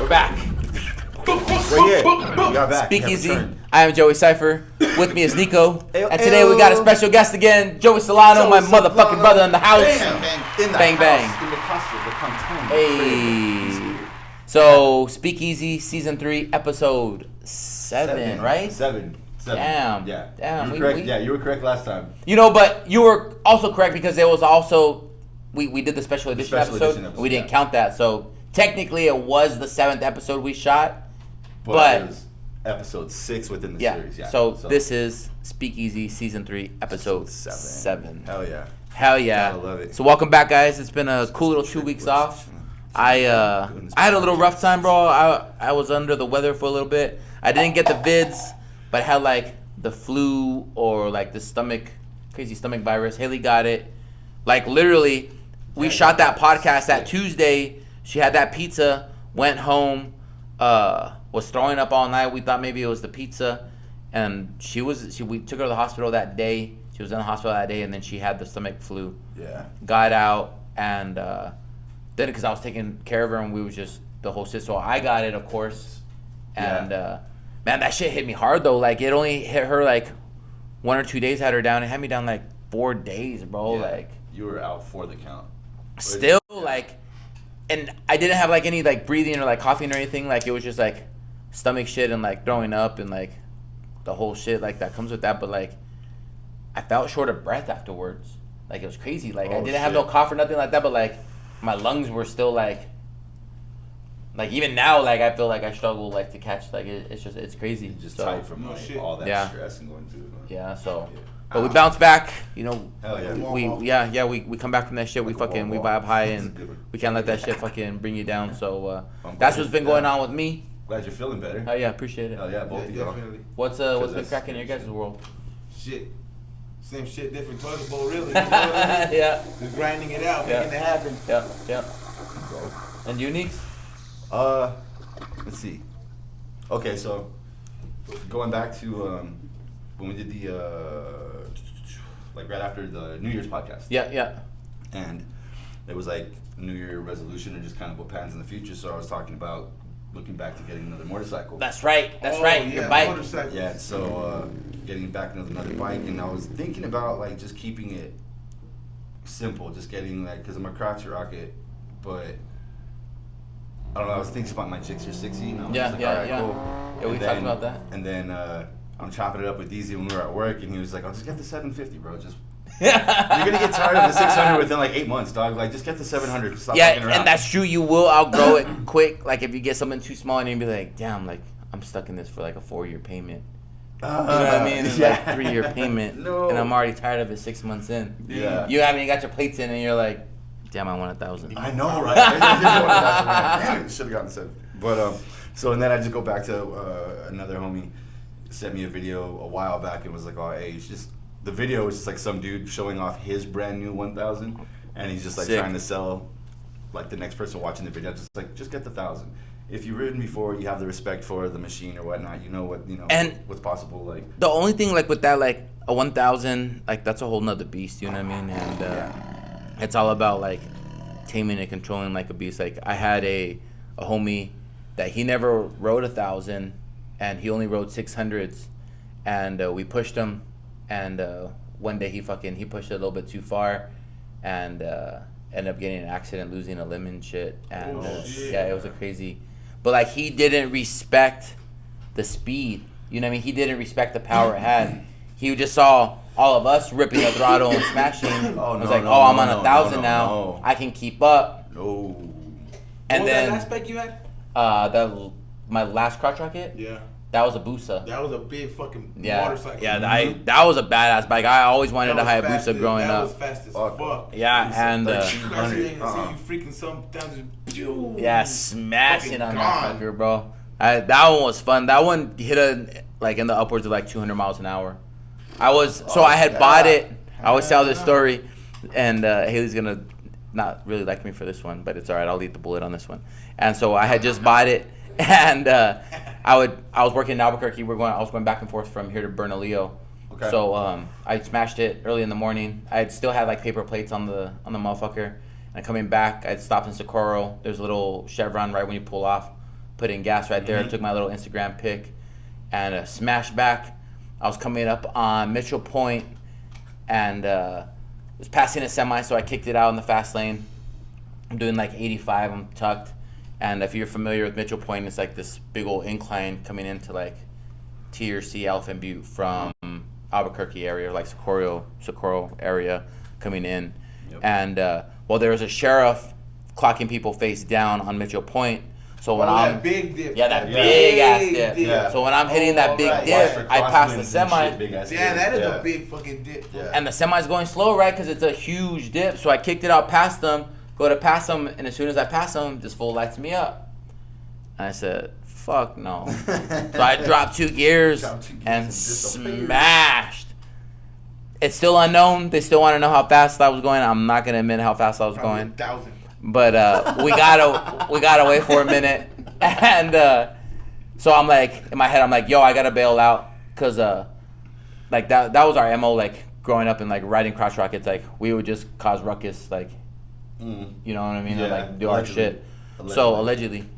We're back. We're here. We are back. SpeakEasy. I am Joey Sypher. With me is Nico. And today we got a special guest again, Joey Solano, my motherfucking brother in the house. Bang, bang. In the custard, the canton. Hey. So, SpeakEasy Season 3, Episode 7, right? Seven. Damn. Yeah. Damn. You were correct. Yeah, you were correct last time. You know, but you were also correct because there was also, we did the special edition episode. And we didn't count that. So, technically, it was the 7th episode we shot. But it was episode 6 within the series. Yeah. So this is SpeakEasy Season 3, Episode 7. Hell yeah. Hell yeah. I love it. So welcome back, guys. It's been a cool little 2 weeks off. I had a little rough time, bro. I was under the weather for a little bit. I didn't get the vids, but I had like the flu or like the crazy stomach virus. Haley got it. Like literally, we shot that podcast that Tuesday. She had that pizza, went home, was throwing up all night. We thought maybe it was the pizza, and we took her to the hospital that day. She was in the hospital that day, and then she had the stomach flu. Yeah. Got out, and then because I was taking care of her, and we was just the whole shit. So I got it, of course, and man, that shit hit me hard though. Like it only hit her like 1 or 2 days, had her down. It had me down like 4 days, bro. Yeah. Like You were out for the count. Still like, and I didn't have like any like breathing or like coughing or anything. Like it was just like stomach shit and like throwing up and like the whole shit like that comes with that. But like I felt short of breath afterwards. Like it was crazy. Like I didn't have no cough or nothing like that, but like my lungs were still like even now like I feel like I struggle like to catch like it's crazy. You're just tight from like all that stress and going through it. Yeah, so but we bounce back, you know. Hell yeah. We come back from that shit. We vibe high and we can't let that shit fucking bring you down. So that's what's been going on with me. Glad you're feeling better. Oh yeah, appreciate it. Hell yeah, both of you. Definitely. What's been cracking in your guys' world? Shit. Same shit, different toilet bowl, really. You know what I mean? Yeah. Just grinding it out, making it happen. Yeah. And Uniques? Let's see. Okay, so going back to when we did the like right after the New Year's podcast. Yeah. And it was like New Year resolution or just kind of what plans in the future. So I was talking about looking back to getting another motorcycle. That's right. Your bike. Motorcycles. Yeah, so getting back another bike, and I was thinking about like just keeping it simple, just getting like, because I'm a crotch rocket, but I don't know, I was thinking about my Gixxer 60, and I was just like, all right, cool. Yeah, we talked about that. And then I'm chopping it up with DZ when we were at work, and he was like, I'll just get the 750, bro, just you're gonna get tired of the 600 within like 8 months, dog. Like, just get the 700. Stop fucking around. And that's true. You will outgrow it quick. Like if you get something too small, and you'll be like, damn, like I'm stuck in this for like a 4-year payment. You know what I mean? It's like a 3-year payment, and I'm already tired of it 6 months in. Yeah. You haven't even got your plates in, and you're like, damn, I want 1,000. I know, right? Damn it, should have gotten 7. But so and then I just go back to another homie sent me a video a while back and was like, oh, hey, it's just. The video was just like some dude showing off his brand new 1000, and he's just like trying to sell like the next person watching the video. Just get the 1000. If you've ridden before, you have the respect for the machine or whatnot. You know what's possible. Like the only thing like with that like a 1000, like that's a whole nother beast. You know what I mean? And it's all about like taming and controlling like a beast. Like I had a homie that he never rode 1000, and he only rode 600s, and we pushed him. And one day he pushed it a little bit too far, and ended up getting in an accident, losing a limb and shit. And it was a crazy. But like he didn't respect the speed. You know what I mean? He didn't respect the power it had. He just saw all of us ripping the throttle and smashing. I'm on 1,000 now. No. I can keep up. No. And what then was that last spec you had? My last crotch rocket. Yeah. That was a Busa. That was a big fucking motorcycle. Yeah, that was a badass bike. I always wanted a Hayabusa growing up. That was fast as fuck. Yeah, and I see you freaking sometimes. Yeah, smashing on that fucker, bro. That one was fun. That one hit in the upwards of like 200 miles an hour. I had bought it. I always tell this story, and Haley's gonna not really like me for this one, but it's alright. I'll eat the bullet on this one. And so I had just bought it. And I was working in Albuquerque. I was going back and forth from here to Bernalillo. Okay. So I smashed it early in the morning. I still had like paper plates on the motherfucker. And coming back, I stopped in Socorro. There's a little chevron right when you pull off put in gas right there. Took my little Instagram pic, and smashed back. I was coming up on Mitchell Point, and was passing a semi, so I kicked it out in the fast lane. I'm doing like 85. I'm tucked, and if you're familiar with Mitchell Point, it's like this big old incline coming into like TRC Elephant Butte from Albuquerque area, or like Socorro area coming in. Yep. And there was a sheriff clocking people face down on Mitchell Point. So when I'm that big dip. Yeah, that big ass dip. Yeah. So when I'm hitting that big dip, I pass the semi. That is a big fucking dip. Yeah. And the semi's going slow, right? Because it's a huge dip. So I kicked it out past them, go to pass them, and as soon as I pass them, this fool lights me up. And I said, fuck no. So I dropped 2 gears and smashed. It's still unknown. They still want to know how fast I was going. I'm not gonna admit how fast I was going. 1,000. But we gotta wait for a minute, and so I'm like in my head, I'm like, yo, I gotta bail out, cause like that was our MO, like growing up and like riding crotch rockets, like we would just cause ruckus, like you know what I mean, or like do our shit. So allegedly,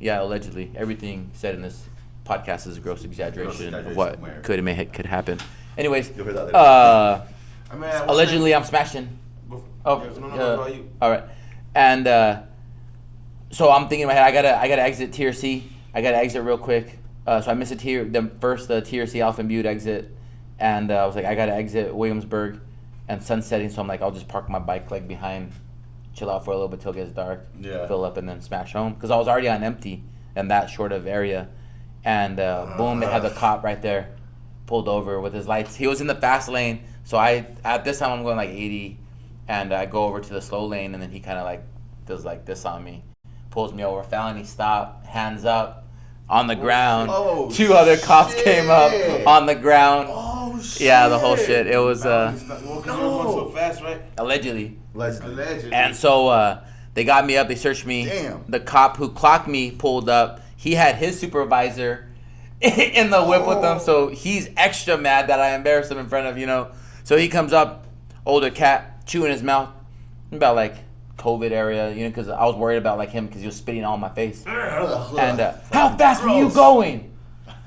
everything said in this podcast is a gross exaggeration of what could happen. Anyways, allegedly I'm smashing. All right, and so I'm thinking in my head, I gotta exit Tier C. I gotta exit real quick. So I missed the Tier C Alpha Butte exit, and I was like, I gotta exit Williamsburg, and sunsetting. So I'm like, I'll just park my bike like behind, chill out for a little bit till it gets dark, fill up, and then smash home. Because I was already on empty in that short of area, and boom, they had the cop right there, pulled over with his lights. He was in the fast lane, so at this time I'm going like 80, and I go over to the slow lane, and then he kind of like does like this on me, pulls me over, felony stop, hands up, on the ground. Oh, 2 other cops came up on the ground. Oh shit! Yeah, the whole shit. It was so fast, right? Allegedly. Allegedly. And so they got me up. They searched me. Damn. The cop who clocked me pulled up. He had his supervisor in the whip with him, so he's extra mad that I embarrassed him in front of. So he comes up, older cat, chewing his mouth, about like COVID area, because I was worried about like him because he was spitting all in my face. And how fast were you going?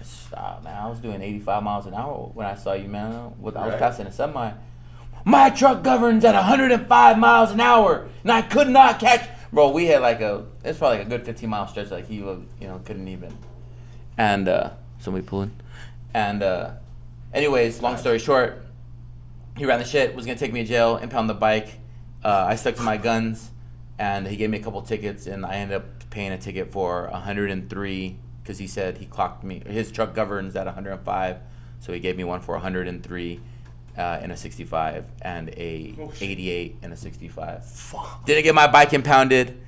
Stop, man. I was doing 85 miles an hour when I saw you, man. I was passing a semi. My truck governs at 105 miles an hour, and I could not catch. Bro, we had it's probably like a good 15-mile stretch. Like he, couldn't even. And somebody pulling. And anyways, long story short, he ran the shit. Was gonna take me to jail, impound the bike. I stuck to my guns, and he gave me a couple tickets, and I ended up paying a ticket for 103 because he said he clocked me. His truck governs at 105, so he gave me one for 103 in a 65 and a 88 in a 65. Fuck. Didn't get my bike impounded.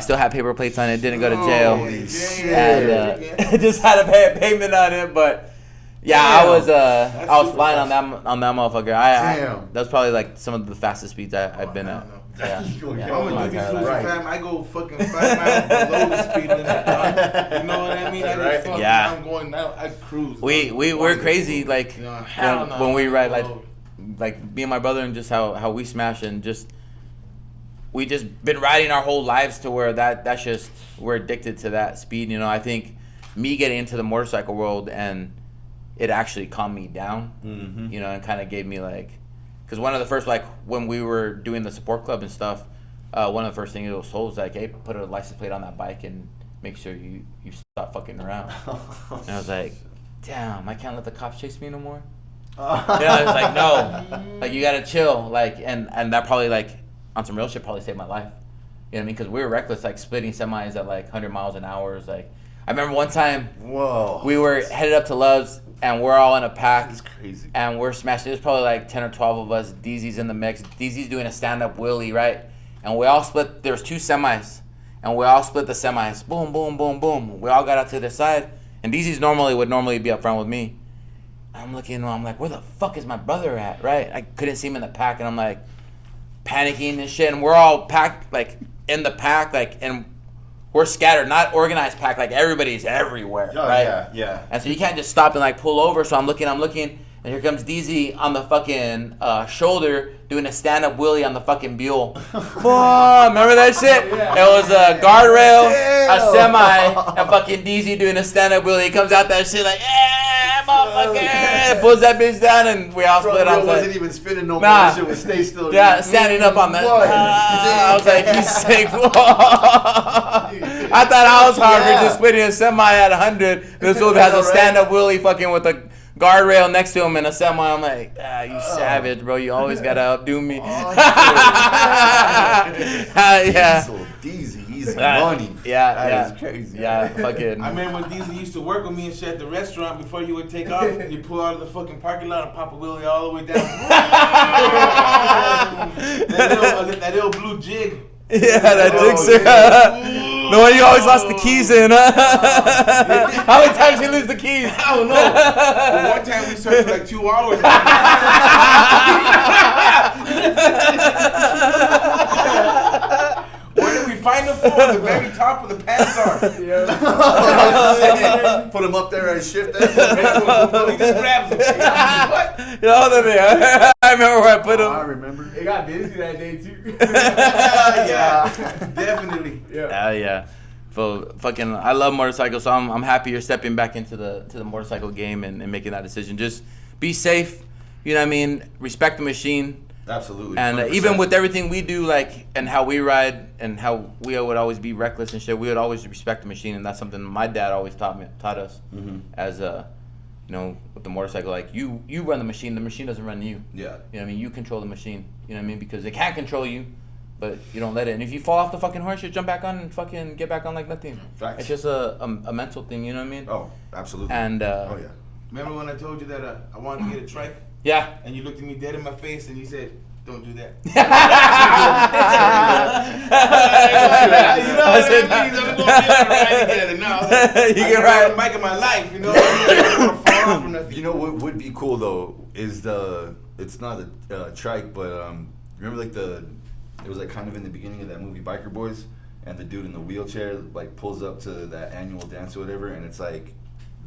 Still had paper plates on it. Didn't go to jail. Holy shit. And just had to pay a payment on it, but. Yeah, I was flying on that motherfucker. Damn. That was probably like some of the fastest speeds I've been at. Yeah. I'm gonna do this I go fucking 5 miles below the speed limit. You know what I mean? I just fucking, I'm going now. I cruise. We're crazy. Like when we ride, like me and my brother, and just how we smash, and we just been riding our whole lives to where that's just we're addicted to that speed. I think me getting into the motorcycle world, and it actually calmed me down, and kind of gave me because one of the first, when we were doing the support club and stuff, one of the first things it was told was hey, put a license plate on that bike and make sure you stop fucking around. And I was like, damn, I can't let the cops chase me no more. It's like, no, you gotta chill, and that probably on some real shit probably saved my life. You know what I mean? Because we were reckless, splitting semis at 100 miles an hour. I remember one time, we were headed up to Love's, and we're all in a pack. That's crazy. And we're smashing. There's probably 10 or 12 of us. DZ's in the mix. DZ's doing a stand-up wheelie, right? And we all split. There's 2 semis, and we all split the semis. Boom, boom, boom, boom. We all got out to the side, and DZ's would normally be up front with me. I'm looking, I'm like, where the fuck is my brother at, right? I couldn't see him in the pack, and I'm panicking and shit, and we're all packed in the pack, and we're scattered, not organized pack, everybody's everywhere, right? Yeah. And so you can't just stop and pull over. So I'm looking, and And here comes DZ on the fucking shoulder doing a stand-up wheelie on the fucking mule. Remember that shit? Yeah. It was a guardrail, a semi, and fucking DZ doing a stand-up wheelie. He comes out that shit like, yeah, motherfucker. Pulls that bitch down, and we all split off. Wasn't even spinning no more. That shit was stay still. Yeah, standing up on that. I was like, he's sick. I thought I was hard for just spinning a semi at 100. This dude has a stand-up wheelie fucking with a guardrail next to him in a semi. I'm like, you savage, bro. You always gotta outdo me. Yeah. Easy money. Yeah, that is crazy. Yeah, fucking. I remember when Diesel used to work with me and shit at the restaurant. Before you would take off, you pull out of the fucking parking lot and pop a wheelie all the way down. that little blue jig. Yeah, that jig. The one you always lost the keys in, huh? How many times you lose the keys? I don't know. Well, one time we searched for like 2 hours. Where did we find them for? The very top of the Passar. Yeah. Put them up there and shift that. He just grabs them. What? You know, I remember where I put them. I remember. It got busy that day too. Yeah, definitely. Yeah. So fucking, I love motorcycles, so I'm happy you're stepping back into the motorcycle game and making that decision. Just be safe, you know what I mean? Respect the machine. Absolutely. And even with everything we do, like, and how we ride and how we would always be reckless and shit, we would always respect the machine, and that's something my dad always taught us as you know, with the motorcycle. Like, you run the machine doesn't run you. Yeah. You know what I mean? You control the machine. You know what I mean? Because it can't control you, but you don't let it. And if you fall off the fucking horse, you jump back on and fucking get back on like nothing. Facts. It's just a mental thing, you know what I mean? Oh, absolutely. And oh yeah. Remember when I told you that I wanted to get a trike? Yeah. And you looked at me dead in my face and you said, "Don't do that." You know what I mean? I'm going to be able to ride together now. You can ride a bike in my life, you know? I don't want to fall off or nothing. You know what would be cool though is it's not a trike, but remember like it was like kind of in the beginning of that movie Biker Boys, and the dude in the wheelchair like pulls up to that annual dance or whatever, and it's like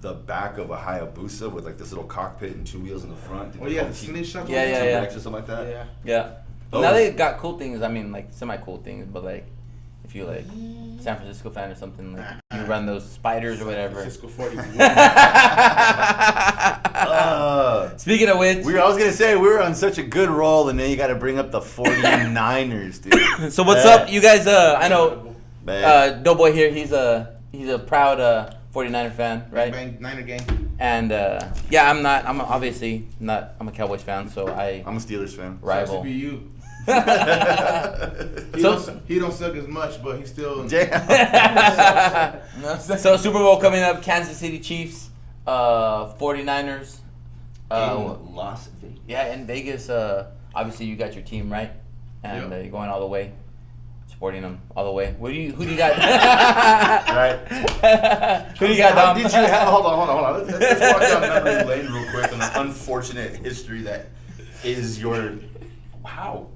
the back of a Hayabusa with like this little cockpit and 2 wheels in the front. Oh yeah, the snitch shuttle. Yeah. Or something like that. Yeah. Now they got cool things. I mean, like semi-cool things, but like if you like San Francisco fan or something, like you run those spiders or whatever. San Francisco 40. Speaking of which, I was gonna say we were on such a good roll, and then you got to bring up the 49ers, dude. So what's up, you guys? I know Doughboy here. He's a proud 49er fan, right? Bang, Niner gang. And yeah, I'm not. I'm obviously not. I'm a Cowboys fan, so I'm a Steelers fan. Rival. So be you. So he don't suck as much, but he's still. So Super Bowl coming up. Kansas City Chiefs, 49ers. In Las Vegas. Yeah, in Vegas. Obviously, you got your team, right? And you're going all the way. Supporting them all the way. Who do you got? Right. Who do you got, Dom? Hold on. Let's walk down memory lane real quick on the unfortunate history that is your. How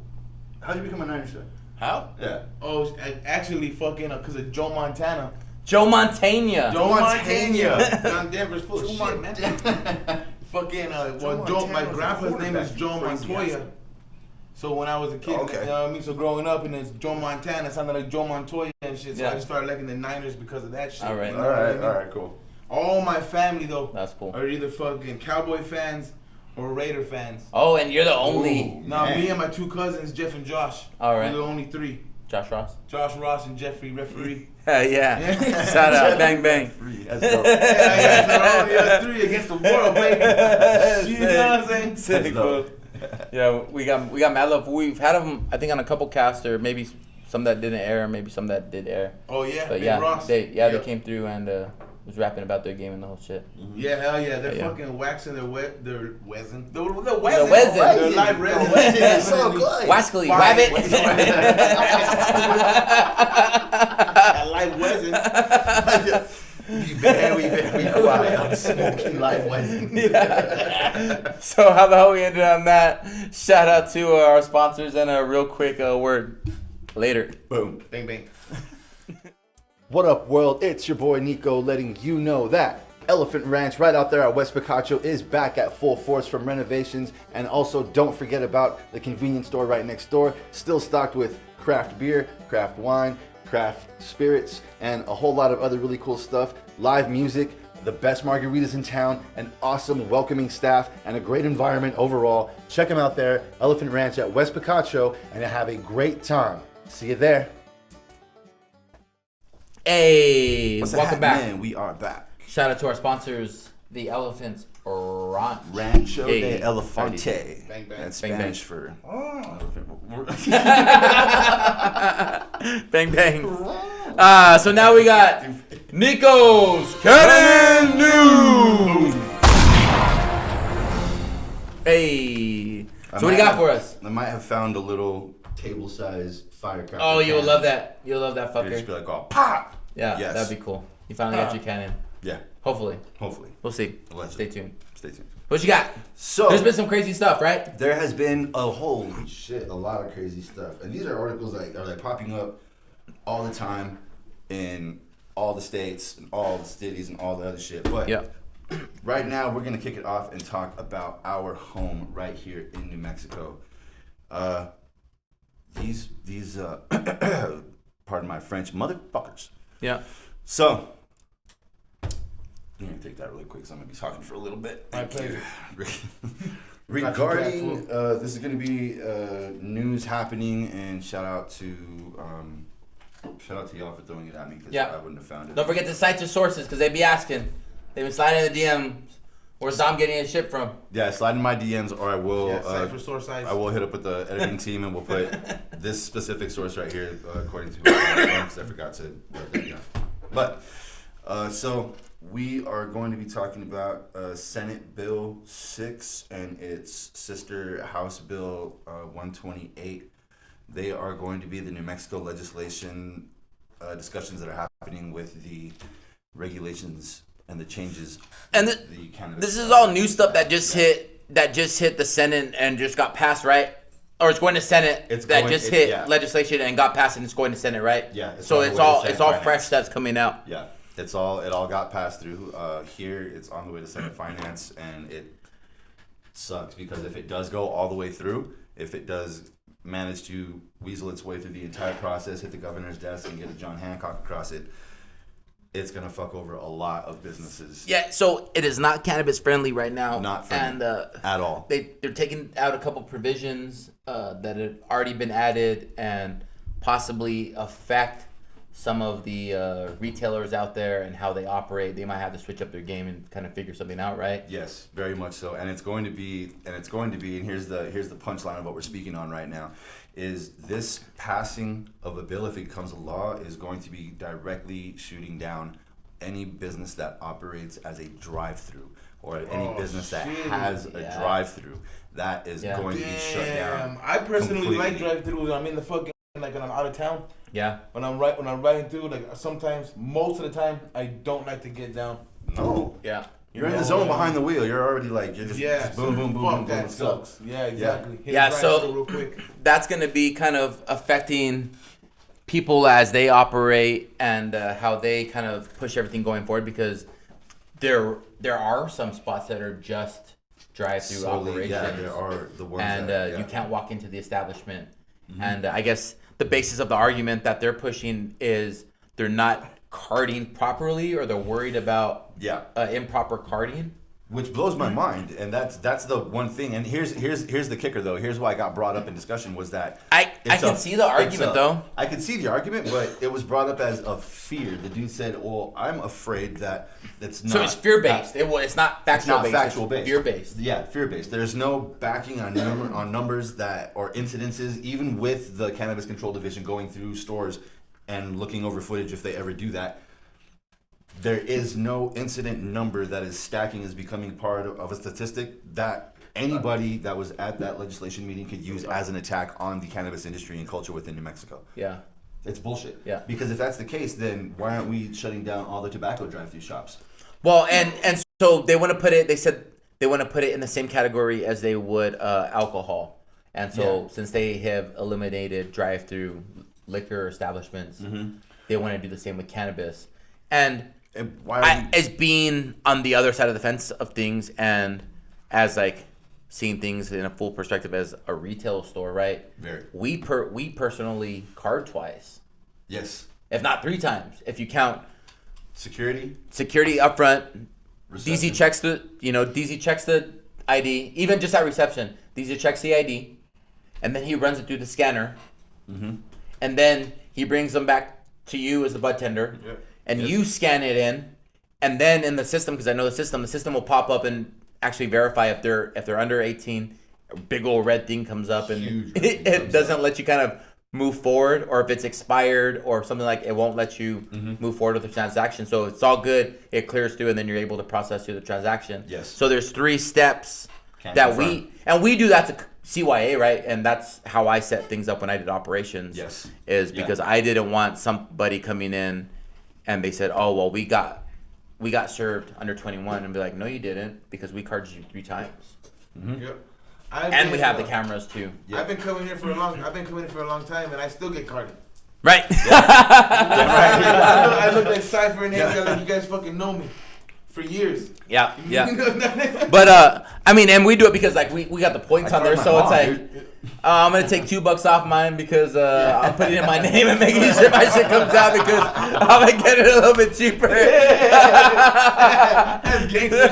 did you become a Niners fan? How? Yeah. Oh, actually, fucking, because of Joe Montana. Joe Montana. John Denver's full of shit, man. Fucking, my grandpa's name is Joe Montoya. So when I was a kid, you know what I mean? So growing up, and it's Joe Montana, it sounded like Joe Montoya and shit. So I just started liking the Niners because of that shit. All right. You know what I mean? All right, cool. All my family, though, that's cool, are either fucking Cowboy fans or Raider fans. Oh, and you're the only. No, me and my 2 cousins, Jeff and Josh. All right. We're the only 3. Josh Ross and Jeffrey, referee. Yeah. Shout out, bang bang. That's dope. Yeah, so only us 3 against the world, baby. You know what I'm saying? Sick, cool. Yeah, we got mad love. We've had them, I think, on a couple casts, or maybe some that didn't air, maybe some that did air. Oh yeah, but yeah, Ross. They came through and was rapping about their game and the whole shit. Mm-hmm. Yeah, hell yeah, they're fucking waxing their resin. Their resin. Their live resin. It's so good. Wascally, rabbit. Live resin. Be very quiet. I'm smoking live resin. Yeah. So how the hell we ended on that? Shout out to our sponsors and a real quick word. Later. Boom. Bang bang. What up, world? It's your boy Nico letting you know that Elephant Ranch right out there at West Picacho is back at full force from renovations. And also don't forget about the convenience store right next door, still stocked with craft beer, craft wine, craft spirits, and a whole lot of other really cool stuff. Live music, the best margaritas in town, an awesome welcoming staff, and a great environment overall. Check them out there, Elephant Ranch at West Picacho, and have a great time. See you there. Hey, welcome back. Man, we are back. Shout out to our sponsors, the Elephant Ranch. Rancho de Elefante. Bang, bang. That's Bang, Spanish bang. for Bang bang. So now we got Nico's Canon News. Hey. So what do you got for us? I might have found a little table-sized firecracker. Oh, you'll love that. You'll love that You'll just fucker. be like, oh, pop! Yeah, Yes. that'd be cool. You finally got your cannon. Yeah, Hopefully. hopefully. We'll see. Allegedly. Stay tuned. Stay tuned. What you got? So, There's been some crazy stuff, right? there has been a holy shit, a lot of crazy stuff. And these are articles that are popping up all the time in all the states and all the cities and all the other shit. But Yeah. right now, we're going to kick it off and talk about our home right here in New Mexico. These pardon my French, motherfuckers. Yeah. So, I'm going to take that really quick because I'm going to be talking for a little bit. My pleasure. Regarding, this is going to be news happening, and shout out to y'all for throwing it at me because Yeah. I wouldn't have found it. Don't forget to cite your sources because they be asking. They've been sliding in the DMs. Where's Dom getting his shit from? Yeah, slide in my DMs, or I will. Yeah, Sypher source size. I will hit up with the editing team, and we'll put this specific source right here, according to because I forgot to write that down. But so we are going to be talking about Senate Bill 6 and its sister House Bill 128. They are going to be the New Mexico legislation discussions that are happening with the regulations and the changes. And the cannabis. this is all new stuff that just hit the Senate and just got passed, right? Or it's going to Senate hit legislation and got passed and it's going to Senate, right? Yeah. So it's all fresh that's coming out. Yeah. It all got passed through here. It's on the way to Senate Finance, and it sucks because if it does go all the way through, if it does manage to weasel its way through the entire process, hit the governor's desk and get a John Hancock across it, it's gonna fuck over a lot of businesses. Yeah, so it is not cannabis friendly right now. Not friendly at all. They're taking out a couple provisions that have already been added and possibly affect some of the retailers out there and how they operate. They might have to switch up their game and kind of figure something out, right? Yes, very much so. And it's going to be, and here's the punchline of what we're speaking on right now, is this passing of a bill, if it becomes a law, is going to be directly shooting down any business that operates as a drive-through or any business that has a drive-through. That is going to be shut down. I personally completely. like drive-throughs. I'm in the fucking, like, when I'm out of town. Yeah. When I'm riding through, like, sometimes, most of the time, I don't like to get down. No. Yeah. You're in the zone behind the wheel. You're already like, you're just boom, boom, boom, boom, that let's go. sucks. Yeah, exactly. Yeah, so real quick. that's going to be kind of affecting people as they operate and how they kind of push everything going forward, because there are some spots that are just drive-through operations. Yeah, there are the ones and that, you can't walk into the establishment. And I guess the basis of the argument that they're pushing is they're not carding properly, or they're worried about improper carding. Which blows my mind, and that's the one thing. And here's the kicker, though. Here's why I got brought up in discussion was that I can see the argument, though. I could see the argument, but it was brought up as a fear. The dude said, "Well, I'm afraid that it's not." So it's fear based. It's not factual based. Factual based. Fear based. Yeah, fear based. There's no backing on numbers that or incidences, even with the Cannabis Control Division going through stores and looking over footage if they ever do that. There is no incident number that is stacking as becoming part of a statistic that anybody that was at that legislation meeting could use as an attack on the cannabis industry and culture within New Mexico. Yeah. It's bullshit. Yeah. Because if that's the case, then why aren't we shutting down all the tobacco drive-through shops? Well, and so they want to put it, they said they want to put it in the same category as they would alcohol. And so since they have eliminated drive-through liquor establishments, they want to do the same with cannabis. And as being on the other side of the fence of things and as like seeing things in a full perspective as a retail store, right? Very. We personally card twice. Yes. If not 3 times, if you count security up front. reception. DZ checks the ID, even just at reception. DZ checks the ID, and then he runs it through the scanner, and then he brings them back to you as the bud tender, and you scan it in, and then in the system, because I know the system will pop up and actually verify if they're under 18. A big old red thing comes up, and it doesn't let you kind of move forward, or if it's expired or something, like it won't let you move forward with the transaction. So it's all good. It clears through, and then you're able to process through the transaction. Yes. So there's 3 steps we do that to CYA, right? And that's how I set things up when I did operations. Yes. Is because I didn't want somebody coming in and they said, "Oh, well, we got served under 21," and be like, "No, you didn't, because we carded you 3 times." Yep. And we have the cameras too. Yep. I've been coming here for a long time, and I still get carded. Right. I look like Sypher and Nico. Like, you guys fucking know me for years. Yeah. But I mean, and we do it because like we got the points on there, so it's like I'm gonna take $2 off mine because I'm putting in my name and making sure my shit comes out because I'm gonna get it a little bit cheaper. That's gangster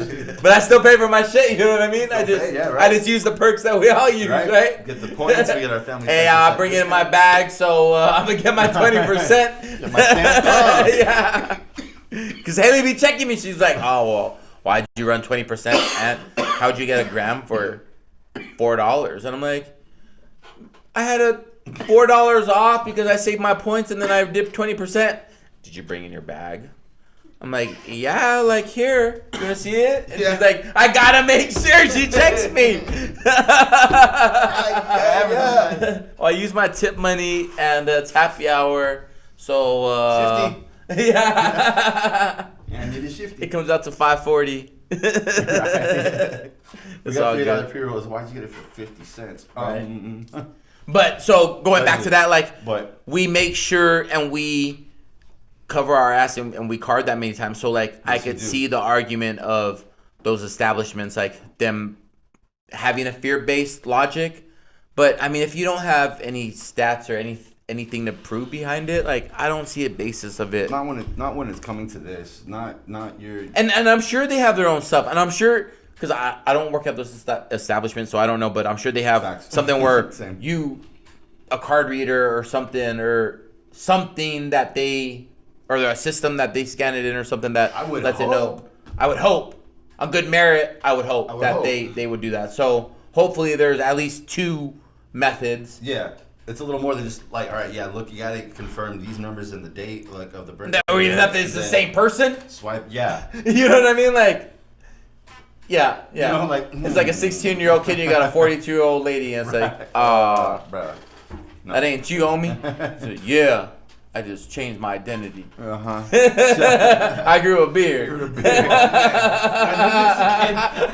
shit. But I still pay for my shit. You know what I mean? I just use the perks that we all use, right? Get the points. We get our family. Hey, I bring it in my bag, so I'm gonna get my 20%. Get my stamp. Yeah. Because Haley be checking me. She's like, "Oh, well, why'd you run 20%? And how'd you get a gram for $4?" And I'm like, "I had a $4 off because I saved my points and then I dipped 20%. Did you bring in your bag?" I'm like, "Yeah, like here. You wanna see it?" And she's like, "I gotta make sure." She checks me. Well, I use my tip money and it's happy hour. So, 50. Yeah, it is shifty. It comes out to $5.40. We It's got all $3 good. pre-rolls. Why'd you get it for 50 cents? Right. But so going back to that, like But we make sure and we cover our ass and we card that many times. So like I could see the argument of those establishments, like them having a fear-based logic. But I mean, if you don't have any stats or anything to prove behind it, like I don't see a basis of it. not when it's coming to this. Not your. And I'm sure they have their own stuff, and I'm sure because I don't work at those establishments, so I don't know, but I'm sure they have Facts. something where Same. a card reader or something that they or a system that they scan it in or something that lets it know. I would hope on good merit. I would hope that they would do that. So hopefully there's at least 2 methods. Yeah. It's a little more than just like, all right, yeah, look, you gotta confirm these numbers and the date, like, of the birthday. Or even if it's the same person. Swipe, yeah. You know what I mean? Like, yeah. You know, like, it's like a 16-year-old kid, you got a 42-year-old lady, and it's like, bruh. No. That ain't you, homie. So, yeah, I just changed my identity. Uh-huh. I grew a beard.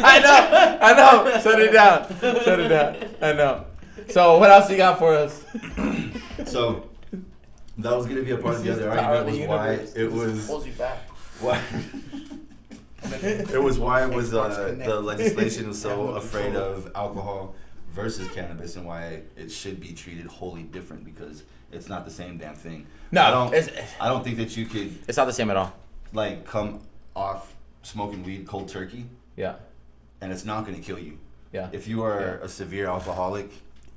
I know. Shut it down. I know. So what else you got for us? So that was gonna be a part of the other argument was why it was the legislation was so afraid of alcohol versus cannabis and why it should be treated wholly different because it's not the same damn thing. No, I don't think that you could. It's not the same at all. Like come off smoking weed cold turkey. Yeah. And it's not gonna kill you. Yeah. If you are a severe alcoholic,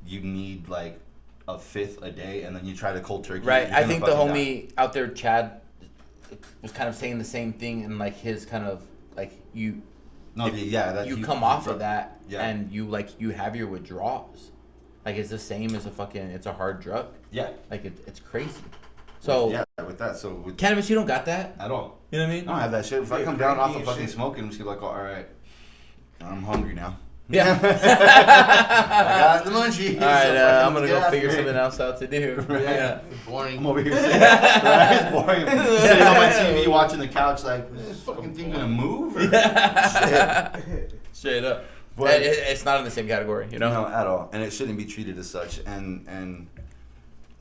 you need like a fifth a day, and then you try to cold turkey. Right. I think the homie out there, Chad, was kind of saying the same thing in like his kind of like you. No, you come off of that, and you have your withdrawals. Like it's the same as it's a hard drug. Yeah. Like it's crazy. So with that, so with cannabis, you don't got that at all. You know what I mean? I don't have that shit. If I come down off of fucking smoking, I'm just like, all right, I'm hungry now. Yeah. I got the munchie. All right, I'm gonna go figure something else out to do. Right. Yeah. Boring. I'm over here sitting, it's boring. Sitting on my TV watching the couch, like, is this fucking thing gonna move? Or? Straight up. But it's not in the same category, you know? No, at all. And it shouldn't be treated as such. And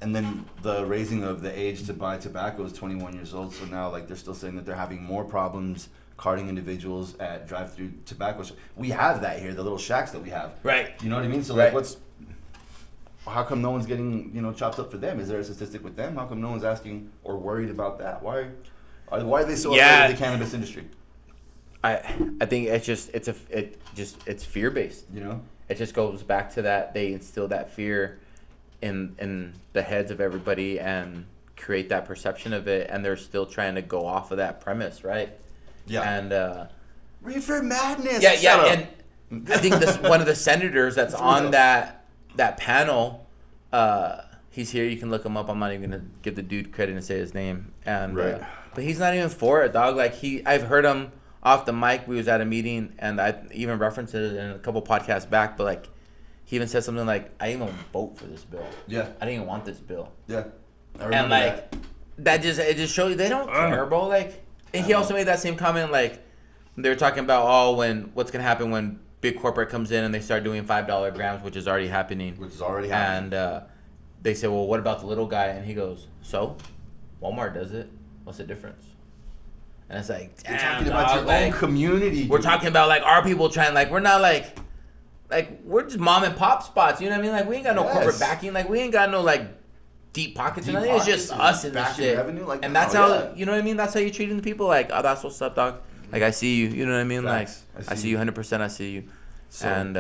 And then the raising of the age to buy tobacco is 21 years old. So now, like, they're still saying that they're having more problems carding individuals at drive-through tobacco shops. We have that here, the little shacks that we have. Right. You know what I mean? So, like, how come no one's getting, chopped up for them? Is there a statistic with them? How come no one's asking or worried about that? Why are they so afraid of the cannabis industry? I think it's fear based. It just goes back to that they instill that fear in the heads of everybody and create that perception of it, and they're still trying to go off of that premise, right? Yeah. And reefer madness. Yeah. And I think one of the senators that's on that panel, he's here. You can look him up. I'm not even gonna give the dude credit and say his name. And but he's not even for it, dog. Like I've heard him off the mic. We was at a meeting, and I even referenced it in a couple podcasts back. But like, he even said something like, "I didn't even vote for this bill. Yeah, I didn't even want this bill." Yeah, and like that just shows you they don't care, bro. Like, and he also made that same comment. Like, they were talking about what's gonna happen when big corporate comes in and they start doing $5 grams, which is already happening. And they say, well, what about the little guy? And he goes, so Walmart does it. What's the difference? And it's like, damn, you're talking about your own community. We're talking about like our people trying, like, we're not like we're just mom and pop spots. You know what I mean? Like, we ain't got no corporate backing. Like, we ain't got no like deep pockets. It's just us in this shit. Revenue, like, and that's how you know what I mean. That's how you're treating the people. Like, oh, that's what's up, dog. Like, I see you. You know what I mean? Facts. Like, I see you 100%. I see you. So, and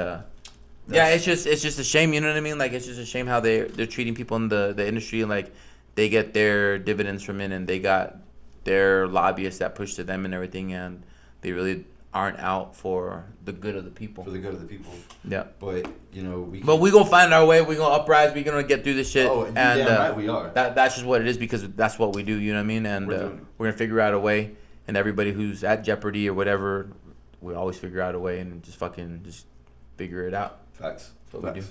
it's just a shame. You know what I mean? Like, it's just a shame how they're treating people in the industry. And like, they get their dividends from it, and they got their lobbyists that push to them and everything, and they really aren't out for the good of the people. For the good of the people. Yeah. But we gonna find our way. We gonna uprise. We gonna get through this shit. Oh, and right, we are. That's just what it is, because that's what we do. You know what I mean? And we're gonna figure out a way. And everybody who's at jeopardy or whatever, we always figure out a way and just figure it out. Facts. That's what we do.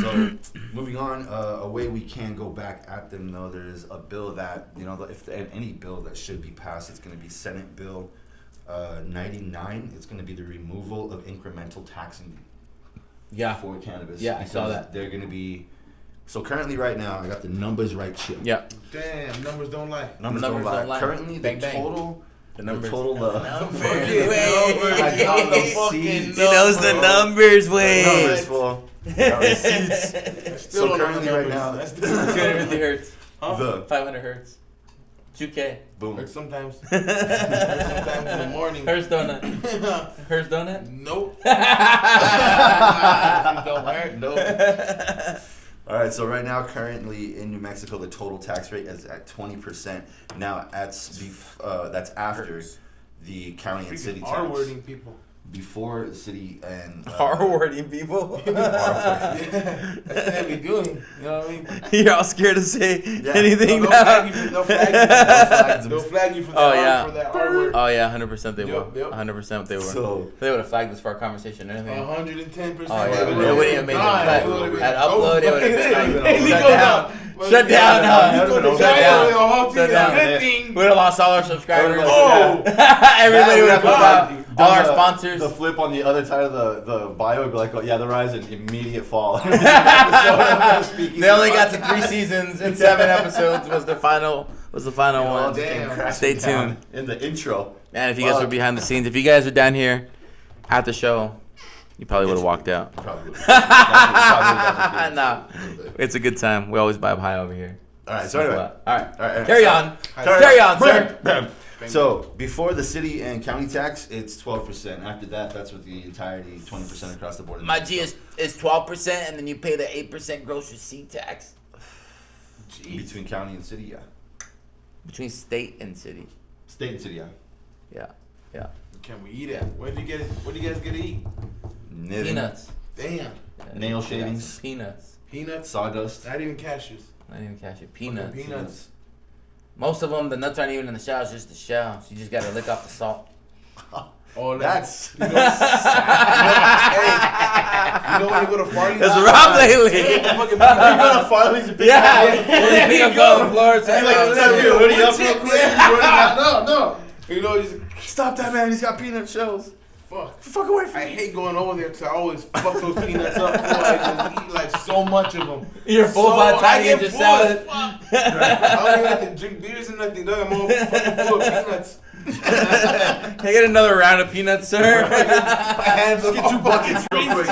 So, moving on, a way we can go back at them, though, there is a bill that, if any bill that should be passed, it's going to be Senate Bill 99. It's going to be the removal of incremental taxing for cannabis. Yeah, I saw that. They're going to be... So currently, right now, I got the numbers right, Chip. Yeah. Damn, numbers don't lie. Numbers don't lie. Currently, bang, the total... The numbers. The total... He knows the numbers, way. The numbers, fool. So currently, right now... 250 hertz. The 500 hertz. 2K. Boom. Like sometimes. Sometimes in the morning. Hertz donut. Hertz donut? Nope. Don't work. Nope. All right, so right now, currently in New Mexico, the total tax rate is at 20%. Now, that's after the county and city tax. R-wording people. Before the city and... R-wording people? That's what we doing. You know what I mean? You're all scared to say anything now. They'll flag you for that R word. Oh, yeah, 100% they will. Yep. 100% they will. So, they would have flagged us for our conversation and everything. 110%. Oh, yeah. They wouldn't even make the cut. At upload, they would have been shut down. We would have lost all our subscribers. Everybody would have put out. All our sponsors. The flip on the other side of the bio would be like, oh, yeah, the rise in immediate fall. They only got to 3 seasons and 7 episodes was the final one. Damn. Stay tuned. In the intro. And if you guys were behind the scenes, if you guys were down here at the show, you probably would have walked out. Probably. Nah, it's a good time. We always vibe high over here. All right, so anyway. All right. Carry on, sir. So, before the city and county tax, it's 12%. After that, that's with the entirety, 20% across the board. My G is 12%, and then you pay the 8% gross receipt tax. Jeez. Between county and city, yeah. Between state and city. State and city, yeah. Yeah. Can we eat at? Where do you guys get to eat? Peanuts. Damn. Nail shavings. Peanuts. Sawdust. Not even cashews. Peanuts. Most of them, the nuts aren't even in the shell. It's just the shell. So you just gotta lick off the salt. Oh, that's... You know when you go to Farley's? It's Rob lately. You go to Farley's and pick up Florida. Hurry up real quick. No. You know, stop that man. He's got peanut shells. Fuck away from me. I hate going over there because I always fuck those peanuts up before I just eat like so much of them. You're full by the time you get your salad. I don't even have to drink beers and nothing, dog. I'm all fucking full of peanuts. Can I get another round of peanuts, sir? Hands up, get 2 buckets real quick.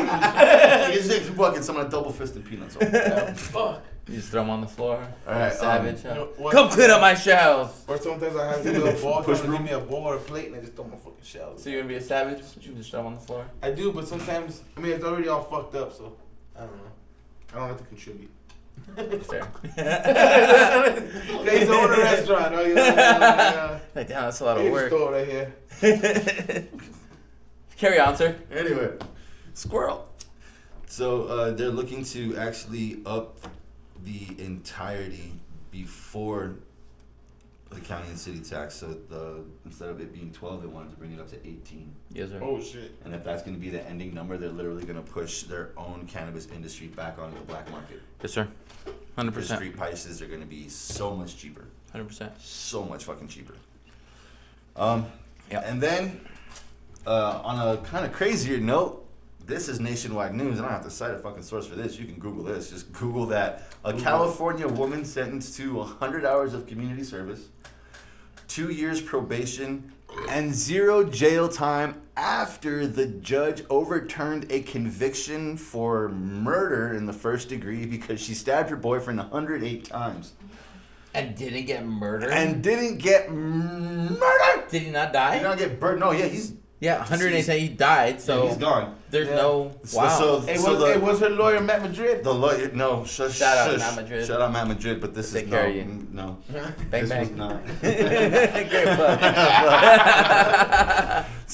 Just take 2 buckets. I'm gonna double fisted peanuts. Fuck. You just throw them on the floor. All right, savage. Come clean up my shells. Or sometimes I have to do a ball. Push give me a bowl or a plate and I just throw my fucking shells. So you're gonna be a savage? You just throw them on the floor? I do, but sometimes it's already all fucked up, so I don't know. I don't have to contribute. Fair. He's owning a restaurant. Oh, Like, damn, that's a lot of work. Store right here. Carry on, sir. Anyway, squirrel. So they're looking to actually up the entirety before the county and city tax. So instead of it being 12, they wanted to bring it up to 18. Yes, sir. Oh shit. And if that's going to be the ending number, they're literally going to push their own cannabis industry back onto the black market. Yes, sir. 100%. The street prices are going to be so much cheaper. 100%. So much fucking cheaper. Yeah. And then, on a kind of crazier note, this is nationwide news. I don't have to cite a fucking source for this. You can Google this. Just Google that. A California woman sentenced to 100 hours of community service, 2 years probation, and 0 jail time after the judge overturned a conviction for murder in the 1st degree because she stabbed her boyfriend 108 times. And didn't get murdered? Did he not die? Did not get burned. No, he's... Yeah, 108 he died, so... Yeah, he's gone. There's no... Wow. Was her lawyer Matt Madrid? The lawyer... No, Shout out Matt Madrid. Shout out Matt Madrid, but this Take is... care of you. No. Bang, this bang. was not. Great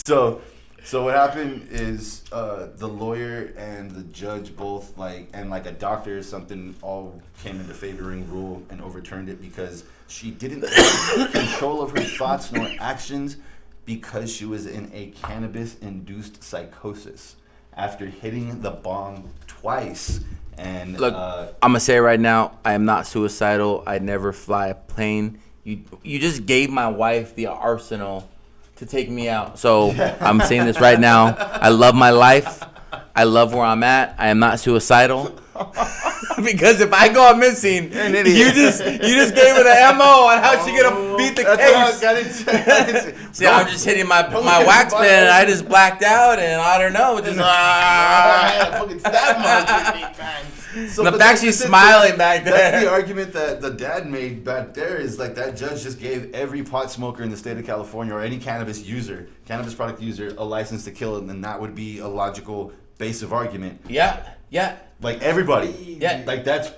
plug. So what happened is the lawyer and the judge both and a doctor or something all came into favoring rule and overturned it because she didn't have control of her thoughts nor actions because she was in a cannabis-induced psychosis after hitting the bong twice. And look, I'm gonna say right now, I am not suicidal. I never fly a plane. You just gave my wife the arsenal to take me out. So I'm saying this right now. I love my life. I love where I'm at. I am not suicidal. Because if I go missing, you just gave her the MO on how she gonna beat the case. See, I'm just hitting my wax pen and I just blacked out and I don't know. Just fucking stab my So, the fact she's smiling back there. That's the argument that the dad made back there is that judge just gave every pot smoker in the state of California or any cannabis product user a license to kill, and then that would be a logical base of argument. Yeah. Everybody. Yeah. That's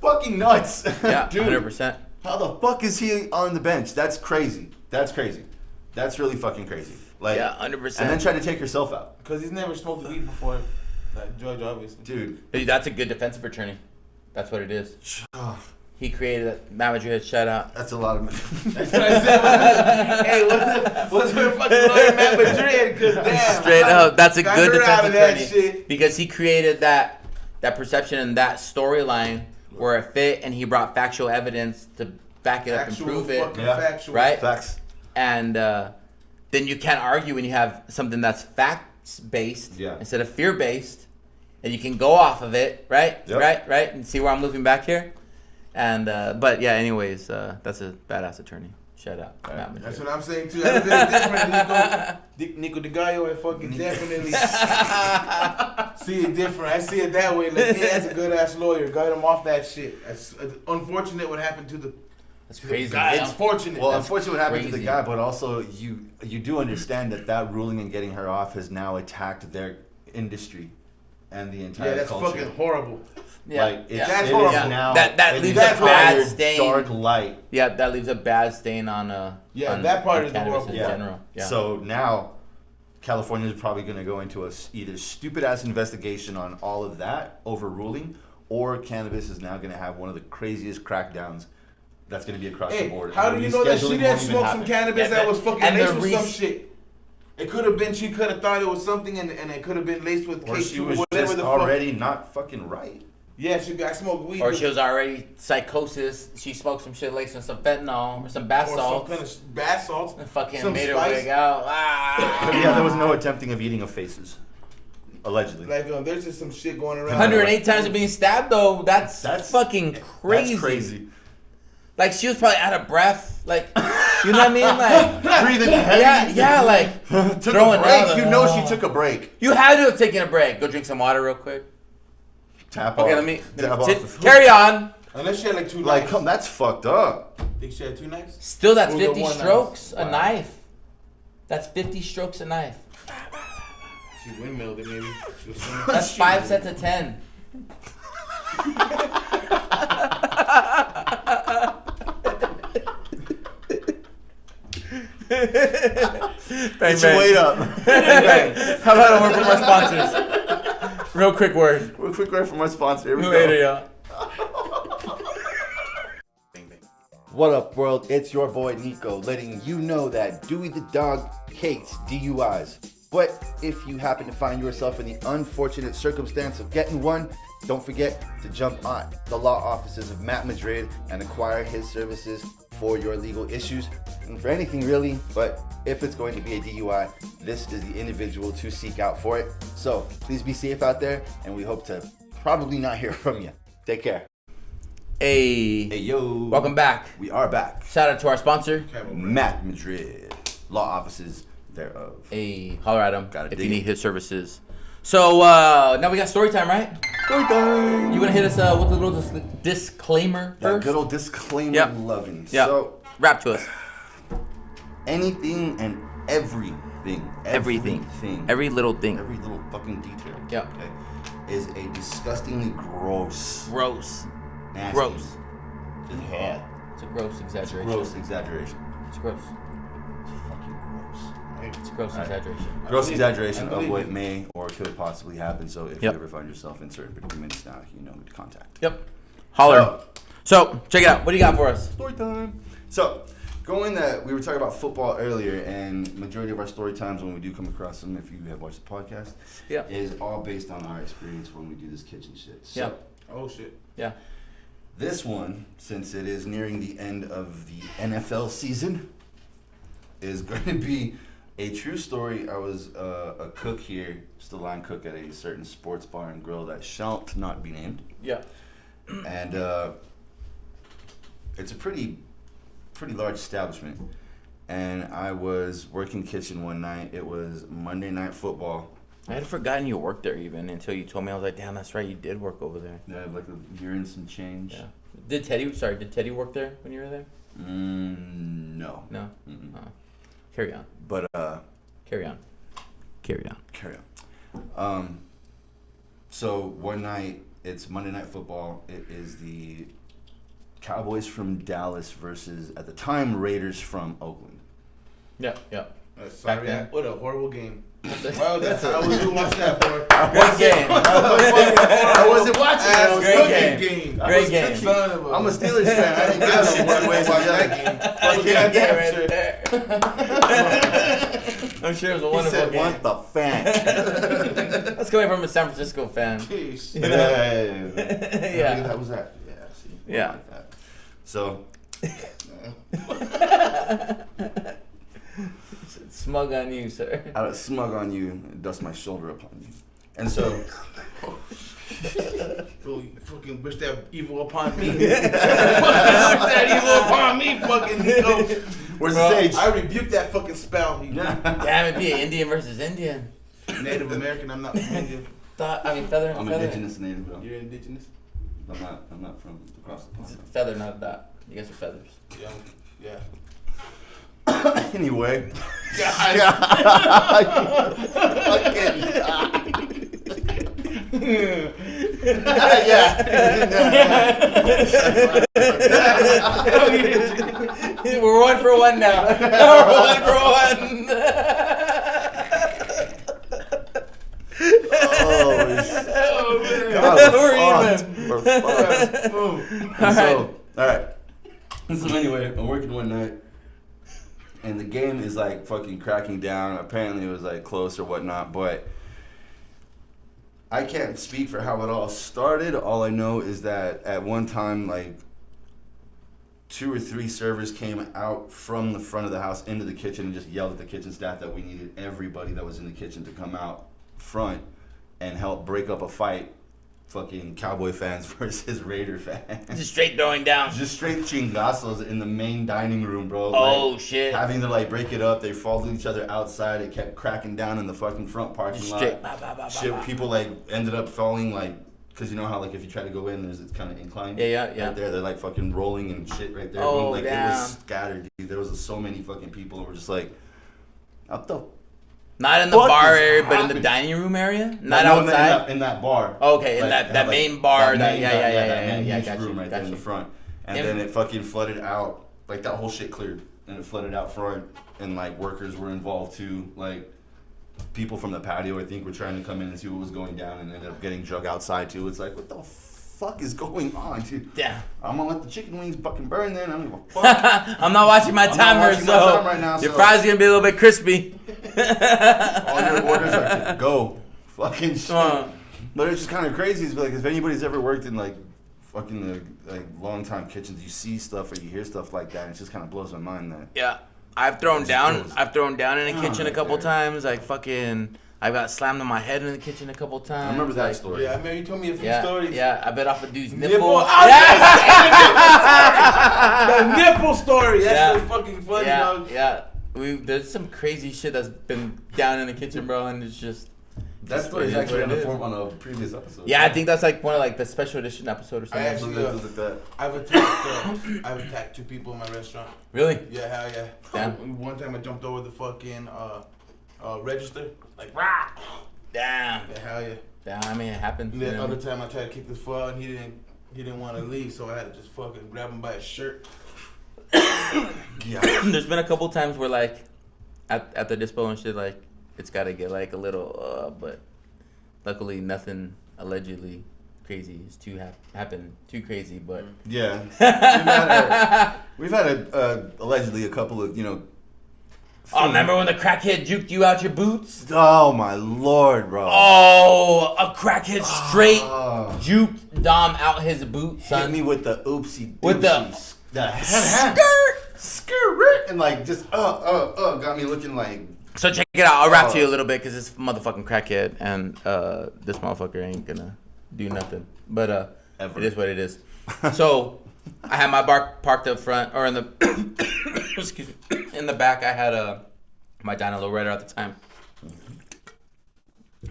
fucking nuts. Yeah, dude. 100%. How the fuck is he on the bench? That's crazy. That's really fucking crazy. Yeah, 100%. And then try to take yourself out. Because he's never smoked weed before. That judge, obviously. Dude. That's a good defensive attorney. That's what it is. He created it. Matt Madrid, shout out. That's a lot of... That's what I said. Hey, what's her fucking lawyer, Matt Madrid? Because damn. Straight up. That's a good defensive attorney. Shit. Because he created that perception and that storyline where it fit, and he brought factual evidence to back it up and prove it. Factual. Right? Facts. And then you can't argue when you have something that's facts-based instead of fear-based, and you can go off of it, right? Yep. Right? And see where I'm looping back here? And but yeah, anyways, that's a badass attorney. Shout out. Matt Madrid. That's what I'm saying too. That's a bit different. Nico the guy I fucking definitely see it different. I see it that way. That's a good ass lawyer. Got him off that shit. That's unfortunate what happened to the That's crazy. guy. It's unfortunate. Well, unfortunately what happened to the crazy. guy, but also you do understand that ruling and getting her off has now attacked their industry and the entire that's culture. fucking horrible. Yeah, that's it horrible. is now That leaves a entire bad stain. dark light. Yeah, that leaves a bad stain on that part is cannabis horrible. in general. Yeah. So now California is probably going to go into either stupid ass investigation on all of that overruling, or cannabis is now going to have one of the craziest crackdowns that's going to be across the board. How do you know that she didn't smoke some cannabis that was fucking laced with some Reese- shit? It could have been, she could have thought it was something and it could have been laced with or she K2, was whatever just the already not fucking right. Yeah, I smoked weed. Or she was already psychosis. She smoked some shit like some fentanyl or some bath salts. Some kind of bath salts. And fucking some made her spice. wig out. Ah. Yeah, there was no attempting of eating of faces. Allegedly. Like, there's just some shit going around. 108 times of being stabbed, though. That's fucking crazy. That's crazy. Like, she was probably out of breath. Like, you know what I mean? Like, breathing heavy. Yeah, like, took throwing a break. out. You know she took a break. You had to have taken a break. Go drink some water real quick. Tap Okay, off. let me Tap off. carry on. Unless she had like 2 Like, knives. come, that's fucked up. Think she had 2 knives? Still, that's Or was it 50 one strokes knife? a knife. That's 50 strokes a knife. She windmilled it, maybe. She was swimming. That's 5 sets of 10. Get your weight up. How about a word from our sponsors? Real quick word. Real quick word from our sponsor. Here we go. Later, y'all. What up, world? It's your boy Nico, letting you know that Dewey the dog hates DUIs. But if you happen to find yourself in the unfortunate circumstance of getting one, don't forget to jump on the law offices of Matt Madrid and acquire his services for your legal issues and for anything really. But if it's going to be a DUI, this is the individual to seek out for it. So please be safe out there, and we hope to probably not hear from you. Take care. Hey, yo. Welcome back. We are back. Shout out to our sponsor. Matt Madrid. Law offices thereof. Hey, holler at him Gotta if dig you it. need his services. So, now we got story time, right? Story time. You want to hit us with a little disclaimer That first? good old disclaimer Yep. loving. Yeah. So, Rap to us. anything and everything. Everything. Every little thing. Every little fucking detail. Yeah. Okay. Is a disgustingly gross. Gross. Nasty. Gross. Yeah. It's a gross exaggeration. Gross exaggeration. It's gross. It's fucking gross. It's a gross exaggeration. Gross believe exaggeration it. I of believe what it. may or could possibly happen. So if Yep. you ever find yourself in certain predicaments now, you know who to contact. Yep. Holler. So, check it out. What do you got for us? Story time. So, going that we were talking about football earlier, and majority of our story times when we do come across them, if you have watched the podcast, Yeah. is all based on our experience when we do this kitchen shit. So, Yeah. Oh, shit. Yeah. this one, since it is nearing the end of the NFL season, is going to be a true story. I was a cook here, still line cook at a certain sports bar and grill that shall not be named. Yeah. And it's a pretty large establishment. And I was working kitchen one night. It was Monday Night Football. I had forgotten you worked there even until you told me. I was like, damn, that's right. You did work over there. I have like a year and some change. Yeah. Did Teddy work there when you were there? No. No. Mm-mm. Carry on. But Carry on. carry on. So one night, it's Monday Night Football. It is the Cowboys from Dallas versus, at the time, Raiders from Oakland. Yeah. Yeah. Sorry, then. what a horrible game. Well, that's how I was doing watch that for. Great game. I wasn't watching it. I was Great cooking. game. I Great was game. cooking. Son of a- I'm a Steelers fan. I didn't give a shit one way or the watch other. that game. Great game right Sure. there. I'm sure it was a He wonderful said, game. "Want the fan?" That's coming from a San Francisco fan. Jeez. Yeah. That was that. Yeah. See. Yeah. Like that. So. Smug on you, sir. I was smug on you and dust my shoulder upon you. And so, So you fucking wish that evil upon me. Wish that evil upon me, fucking Nico. where's the sage? I rebuke that fucking spell. You Damn, it'd be an Indian versus Indian. Native American, I'm not from India. Feather. I'm feather. indigenous native, bro. You're indigenous? I'm not from across the It's a pond. feather, not a dot. You guys are feathers. Yeah. Anyway. We're 1 for 1 now. We're 1 for 1. We're fucked. So, all right. So anyway, I'm working one night, and the game is like fucking cracking down. Apparently, it was like close or whatnot, but I can't speak for how it all started. All I know is that at one time, like, 2 or 3 servers came out from the front of the house into the kitchen and just yelled at the kitchen staff that we needed everybody that was in the kitchen to come out front and help break up a fight. Fucking Cowboy fans versus Raider fans. Just straight throwing down. Just straight chingazos in the main dining room, bro. Oh, like, shit. Having to, like, break it up. They followed each other outside. It kept cracking down in the fucking front parking lot. Straight. Bah, bah, bah, Shit, bah, bah. people, like, ended up falling, like, because you know how, like, if you try to go in, it's kind of inclined. Yeah. Right there, they're, like, fucking rolling and shit right there. Oh, like, damn. It was scattered, dude. There was so many fucking people who were just like, what the Not in the What bar is area, but in the happening? dining room area? Not No, outside? in that bar. Okay, in Like, that main bar. that Yeah, main got room you, right got there in you. the front. And Yeah. then it fucking flooded out. Like, that whole shit cleared. And it flooded out front. And, like, workers were involved, too. Like, people from the patio, I think, were trying to come in and see what was going down and ended up getting drug outside, too. It's like, what the fuck is going on, dude? Yeah. I'm gonna let the chicken wings fucking burn then. I don't give a fuck. I'm not watching my I'm not timer, watching my so time right now, your so- fries gonna be a little bit crispy. All your orders are to go. Fucking shit. Uh. But it's just kind of crazy. It's like, if anybody's ever worked in, like, fucking, like, long time kitchens, you see stuff or you hear stuff like that, and it just kind of blows my mind that. Yeah, I've thrown down in a kitchen a right couple there. times. Like fucking, I got slammed on my head in the kitchen a couple times. I remember that like, story. Yeah, I remember you told me a few Yeah, stories. yeah. I bit off a dude's Nipple. nipple. The nipple story. That's Yeah. so fucking funny, dog. Yeah. There's some crazy shit that's been down in the kitchen, bro, and it's just. That story is It is actually what it is. on a previous episode. Yeah, I think that's like one of like the special edition episode or something. I actually, Something like that. I've attacked 2 people in my restaurant. Really? Yeah, hell yeah. Damn. One time I jumped over the fucking register, like rah. Damn. Yeah, hell yeah. Damn. I mean, it happens. And you then know? other time I tried to kick this foot and he didn't want to leave, so I had to just fucking grab him by his shirt. Yeah. There's been a couple times where like at the dispo and shit, like it's gotta get like a little but luckily nothing allegedly crazy is happened too crazy, but Yeah. We've had allegedly a couple of, you know. oh, remember when the crackhead juked you out your boots? Oh my lord, bro. Oh, a crackhead straight Oh. juked Dom out his boot, Hit son. me with the oopsie With the doopsies. Skirt, and like just got me looking like. So check it out. I'll rap to you a little bit because this motherfucking crackhead and this motherfucker ain't gonna do nothing. But Ever. it is what it is. So I had my bar parked up front, or in the excuse me, in the back. I had my dyno lowrider at the time,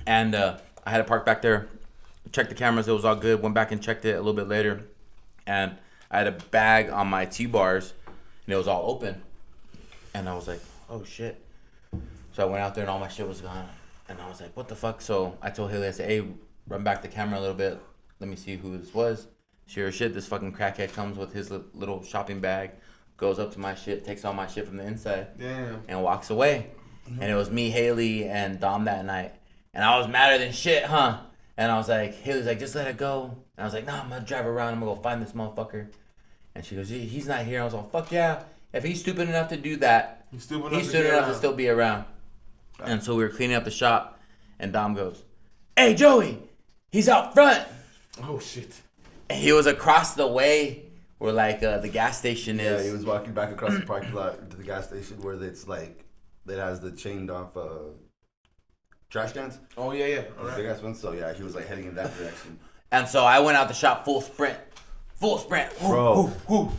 and I had it parked back there. Checked the cameras. It was all good. Went back and checked it a little bit later, and I had a bag on my T-bars, and it was all open. And I was like, oh shit. So I went out there and all my shit was gone. And I was like, what the fuck? So I told Haley, I said, hey, run back the camera a little bit. Let me see who this was. Sure as shit, this fucking crackhead comes with his little shopping bag, goes up to my shit, takes all my shit from the inside, Damn. and walks away. And it was me, Haley, and Dom that night. And I was madder than shit, huh? And I was like, Haley's like, just let it go. And I was like, nah, I'm gonna drive around. I'm gonna go find this motherfucker. And she goes, he's not here. I was like, fuck yeah. If he's stupid enough to do that, He's stupid he's stupid enough to still be around. And so we were cleaning up the shop, and Dom goes, hey, Joey, he's out front. Oh shit. And he was across the way where, like, the gas station is. Yeah, he was walking back across the parking lot to the gas station where it's like, it has the chained off trash cans. Oh yeah. All The right. big ass ones. So yeah, he was like heading in that direction. And so I went out the shop full sprint. Whoo, Bro. whoo, whoo.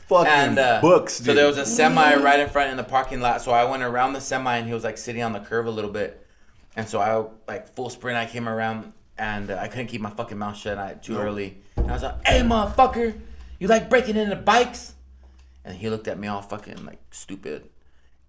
Fucking And books, dude. so there was a semi right in front in the parking lot. So I went around the semi, and he was like sitting on the curb a little bit. And so I like full sprint. I came around, and I couldn't keep my fucking mouth shut. Too early. And I was like, "Hey, motherfucker, you like breaking into bikes?" And he looked at me all fucking like stupid.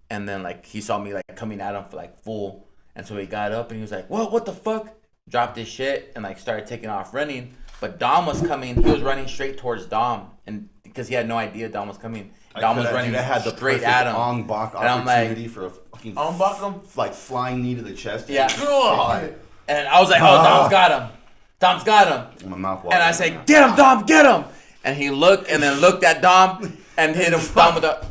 And then like he saw me like coming at him for like full. And so he got up and he was like, What the fuck?" Dropped his shit and like started taking off running. But Dom was coming. He was running straight towards Dom, and because he had no idea Dom was coming, Dom was running straight at him. Ong Bak And I'm like, opportunity for a fucking Unbuck him. like flying knee to the chest. Yeah. God. And I was like, oh, Dom's got him. Dom's got him. My mouth And I said, get him, Dom, get him. And he looked and then looked at Dom and hit him Dom with a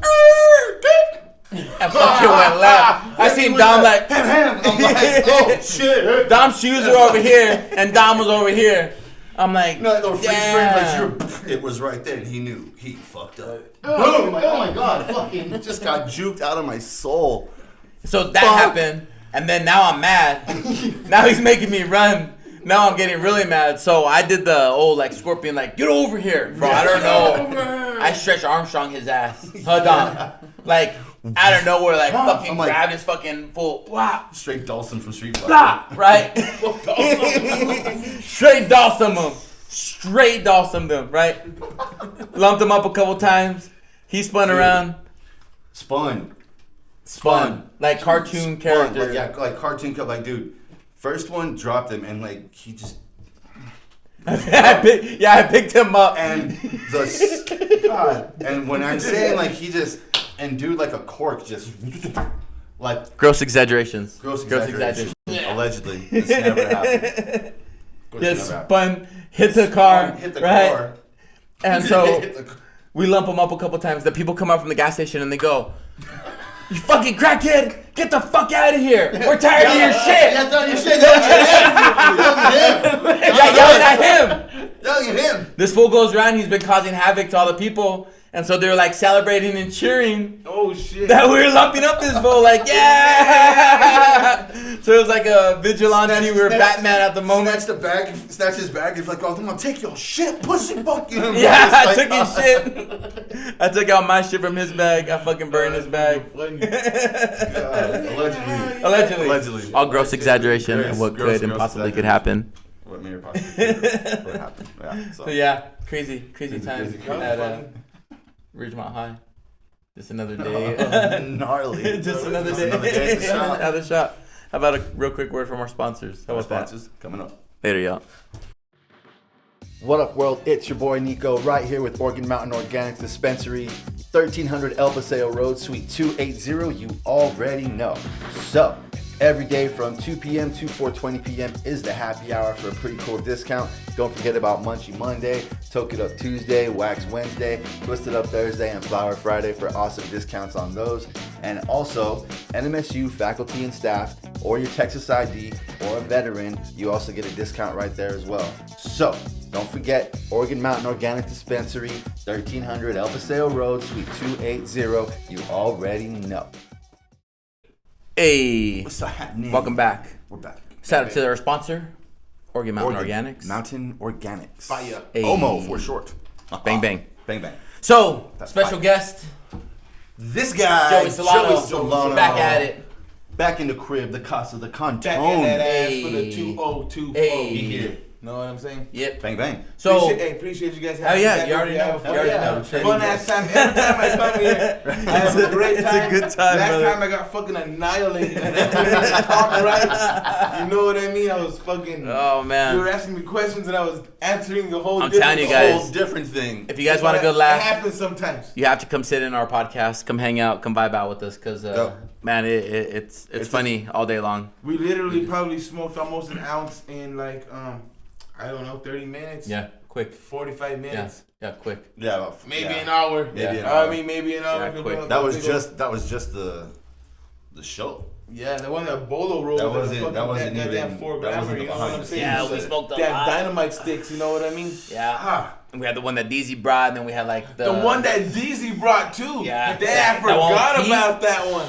and fucking went left. I seen Dom like, I'm like, oh shit. Dom's shoes were over here, and Dom was over here. I'm like, damn. It was right there, and he knew. He fucked up. Boom! Like, oh my god, fucking just got juked out of my soul. So that happened, and then now I'm mad. Now he's making me run. Now I'm getting really mad. So I did the old like scorpion, like, get over here, bro. I don't know. I stretched Armstrong his ass. Hold on. Like, out of nowhere, like, fucking grabbed his fucking full, wow. Straight Dawson from Street Fighter. Blah, right? Straight Dawson him. Straight Dawson him, right? Lumped him up a couple times. He spun around. Spun. Like cartoon character. Like cartoon, like, dude. First one dropped him, and like he just. I picked him up, and and when I'm saying like he just dude like a cork just like gross exaggerations. Allegedly, this never happened. Just spun, hit the car, right? And so we lump them up a couple times. The people come out from the gas station and they go, "You fucking crackhead! Get the fuck out of here! We're tired of your shit!" Yelling at him. This fool goes around. He's been causing havoc to all the people, and so they're like celebrating and cheering. Oh shit! That we were lumping up this fool, like yeah. So it was like a vigilante. We were Batman at the moment. Snatch his bag. He's like, "Oh, I'm gonna take your shit, pussy, fuck you." Yeah, I took his shit. I took out my shit from his bag. I fucking burned his bag. Allegedly. All gross exaggeration of what could and possibly could happen. What may or possibly could happen. Yeah. So yeah, crazy time at Ridgemont High. Just another day. Gnarly. Just another day. Another shot. How about a real quick word from our sponsors? How about sponsors coming up later, y'all. What up, world? It's your boy Nico right here with Organ Mountain Organics Dispensary, 1300 El Paseo Road, Suite 280. You already know. So, every day from 2 p.m. to 4:20 p.m. is the happy hour for a pretty cool discount. Don't forget about Munchie Monday, Toke It Up Tuesday, Wax Wednesday, Twist It Up Thursday, and Flower Friday for awesome discounts on those. And also, NMSU faculty and staff, or your Texas ID, or a veteran, you also get a discount right there as well. So, don't forget, Organ Mountain Organic Dispensary, 1300 El Paseo Road, Suite 280. You already know. Hey, what's happening? Welcome back. We're back. Shout out to our sponsor, Organ Mountain Organics. Mountain Organics. Fire. Hey. OMO for short. Bang bang. Bang bang. So, That's special fire. guest, This guy, Joey Solano. Back at it. Back in the crib, the Casa de Cantone. Back in that ass Hey. for the 2024. Hey. Be here. Know what I'm saying? Yep. Bang bang. So, Appreciate you guys oh having me yeah, back you already over know. here. You already Yeah. know. Fun ass time. Every time I come here, I have a great time. It's a good time, Last brother. time I got fucking annihilated. And I couldn't talk right. You know what I mean? I was fucking. oh man. You were asking me questions and I was answering the whole. I'm telling you guys. Whole different thing. If you guys want a good It laugh, happens sometimes. you have to come sit in our podcast, come hang out, come vibe out with us, cause man, it's funny all day long. We literally probably smoked almost an ounce in like I don't know, 30 minutes. Yeah, quick. 45 minutes. Yeah, quick. Yeah, Maybe an hour. Maybe an hour. I mean, maybe an hour. Yeah, quick. That was just the show. Yeah, the one that Bolo rolled. That wasn't that even. 4 That grammer, wasn't you the know what I'm behind. saying? Yeah, we smoked a Damn lot. dynamite sticks, you know what I mean? Yeah. And we had the one that DZ brought, and then we had like The one that DZ brought too. Yeah. Damn, I That one forgot piece. about that one.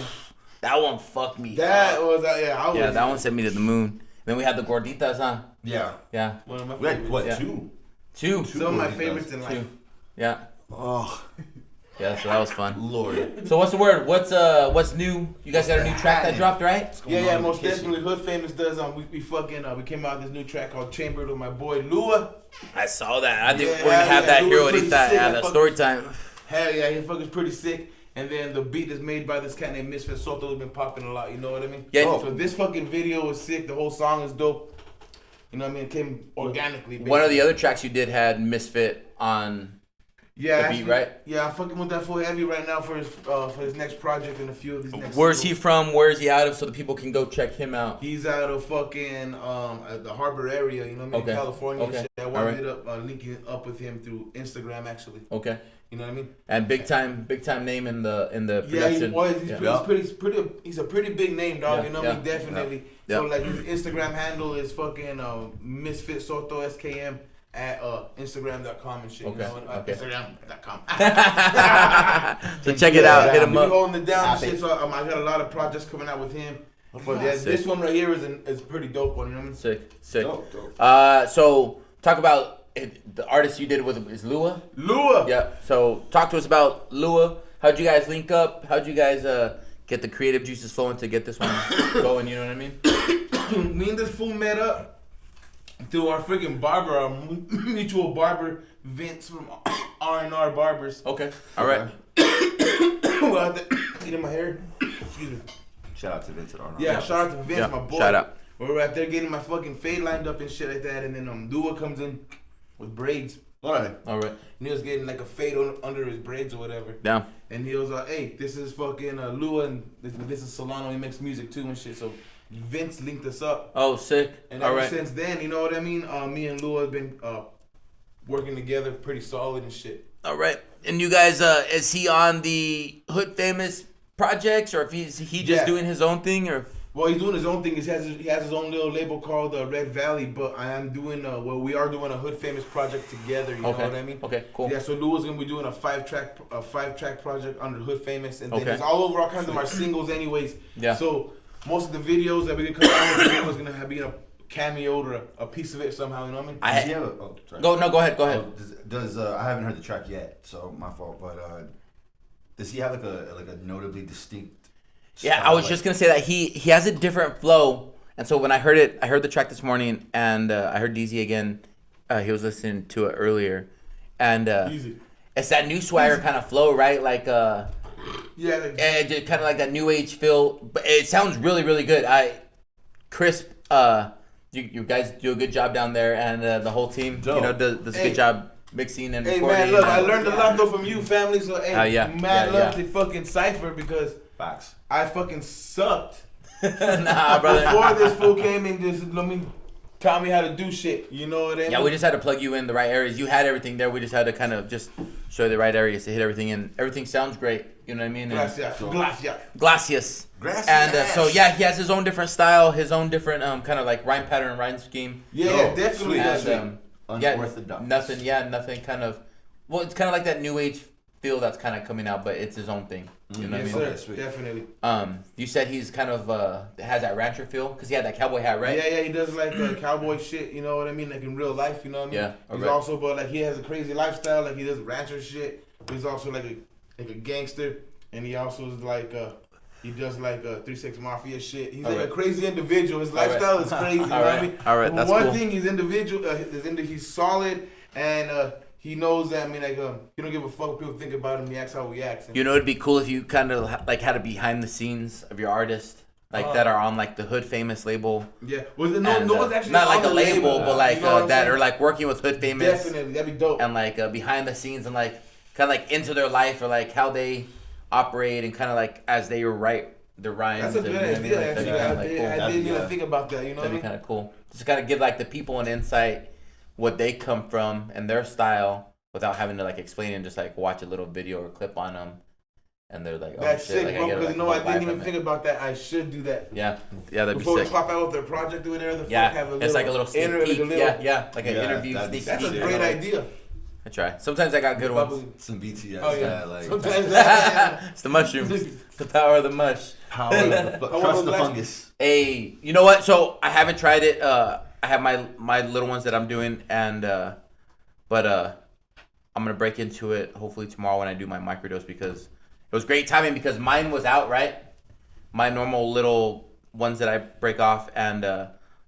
That one fucked me. That up. was I was. That one sent me to the moon. Then we had the gorditas, huh? Yeah. Yeah. One of my We had favorites. what Yeah. two? Two. Some of my gorditas. favorites in life. Two. Yeah. Oh Yeah, so that was fun. Lord. So what's the word? What's new? You guys got a new track that dropped, right? Yeah, most definitely. Hood Famous does. We fucking we came out with this new track called Chambered with my boy Lua. I saw that. I think Yeah, we're gonna have that Lua here pretty ahorita sick. at the story time. Hell yeah, he fucking pretty sick. And then the beat is made by this cat named Misfit Soto who's been popping a lot. You know what I mean? Yeah. So this fucking video was sick. The whole song is dope. You know what I mean? It came organically. One of the other tracks you did had Misfit on the beat, right? Yeah, I'm fucking with that fool heavy right now for his next project and a few of these next. Where's he from? Where's he out of? So the people can go check him out. He's out of fucking the Harbor area, you know what I mean? Okay. California and Okay. shit. I wanted up linking up with him through Instagram actually. Okay. You know what I mean? And big time name in the production. He's a pretty big name, dog. Yeah, You know what I mean? Definitely. Yeah. So like his Instagram handle is fucking Misfit Soto SKM at Instagram.com and shit. Okay. You know? Okay. Instagram.com. So check it out. Hit him up. Holding it down and shit. So I got a lot of projects coming out with him. But yeah, this one right here is pretty dope one. You know what I mean? Sick. Dope. So talk about the artist you did with is Lua. Lua. Yeah. So talk to us about Lua. How'd you guys link up? How'd you guys get the creative juices flowing to get this one going? You know what I mean? Me and this fool met up through our freaking barber, our mutual barber, Vince from R&R Barbers. Okay. All right. Well, out there eating my hair. Excuse me. Shout out to Vince at R&R. Yeah, shout out to Vince, my boy. Shout out. We were out there getting my fucking fade lined up and shit like that, and then Lua comes in with braids. All right. All right. And he was getting like a fade under his braids or whatever. Yeah. And he was like, hey, this is fucking Lua and this is Solano. He makes music too and shit. So Vince linked us up. Oh, sick. And All ever right. since then, you know what I mean? Me and Lua have been working together pretty solid and shit. All right. And you guys, is he on the Hood Famous projects, or if he just doing his own thing, or? Well, he's doing his own thing. He has his own little label called Red Valley, but I am doing we are doing a Hood Famous project together. You know what I mean? Okay, cool. Yeah, so Lua's gonna be doing a five track project under Hood Famous, and then Okay. it's all over all kinds of our singles, anyways. Yeah. So most of the videos that we're gonna come out with is gonna be a cameo or a piece of it somehow. You know what I mean? Does he have sorry. Go ahead. Does I haven't heard the track yet, so my fault. But does he have like a notably distinct? Yeah, style, I was just gonna say that he has a different flow, and so when I heard the track this morning, and I heard DZ again. He was listening to it earlier, and it's that new swagger kind of flow, right? Like kind of like that new age feel, but it sounds really really good. Crisp. You guys do a good job down there, and the whole team, Dope. does a good job mixing and recording. Hey man, look, I learned a lot though from you, family. So love to fucking Sypher because facts. I fucking sucked. Nah, brother. Before this fool came and just taught me how to do shit. You know what I mean? Yeah, we just had to plug you in the right areas. You had everything there. We just had to kind of just show you the right areas to hit everything in. Everything sounds great. You know what I mean? Gracias. And so yeah, he has his own different style, his own different kind of like rhyme pattern, rhyme scheme. Yeah, definitely. And, Unorthodox. Nothing kind of. Well, it's kind of like that new age feel that's kind of coming out, but it's his own thing. You know what I mean? Yes, sir. Definitely. You said he's kind of has that rancher feel because he had that cowboy hat, right? Yeah, he does like cowboy shit. You know what I mean? Like in real life, you know what I mean? Yeah. He's also, but like he has a crazy lifestyle. Like he does rancher shit. He's also like a gangster, and he also is like he does like 3-6 Mafia shit. He's like a crazy individual. His lifestyle is crazy. You know what I mean? All right, that's one cool. thing, he's individual. He's solid, and he knows that. I mean, like he don't give a fuck what people think about him. He acts how he acts. You know, it'd be cool if you kind of like had a behind the scenes of your artist, like that are on like the Hood Famous label. Yeah, well, no one's actually not like on a the label, but like you know that are like working with Hood Famous. Definitely, that'd be dope. And like behind the scenes and like kind of like into their life or like how they operate and kind of like as they write their rhymes. That's a good idea. Actually, I didn't even think about that. You know, that'd be kind of cool. Just kind of give like the people an insight what they come from and their style without having to like explain it and just like watch a little video or clip on them. And they're like, oh that's shit, sick, like, bro. Because you know, I didn't even from think about that. I should do that. Yeah, that'd Before be we sick. pop out with their project or whatever the fuck, have a little, it's like a little sneak peek. Like an interview that'd be sneak sick. That's a peek. great idea. I try. Sometimes I got good ones. Some BTS. Oh, yeah. Yeah, like Sometimes that. It's the mushrooms. The power of the mush. power of the trust the fungus. Hey, you know what? So I haven't tried it. I have my little ones that I'm doing, and but I'm gonna break into it hopefully tomorrow when I do my microdose because it was great timing because mine was out, right? My normal little ones that I break off, and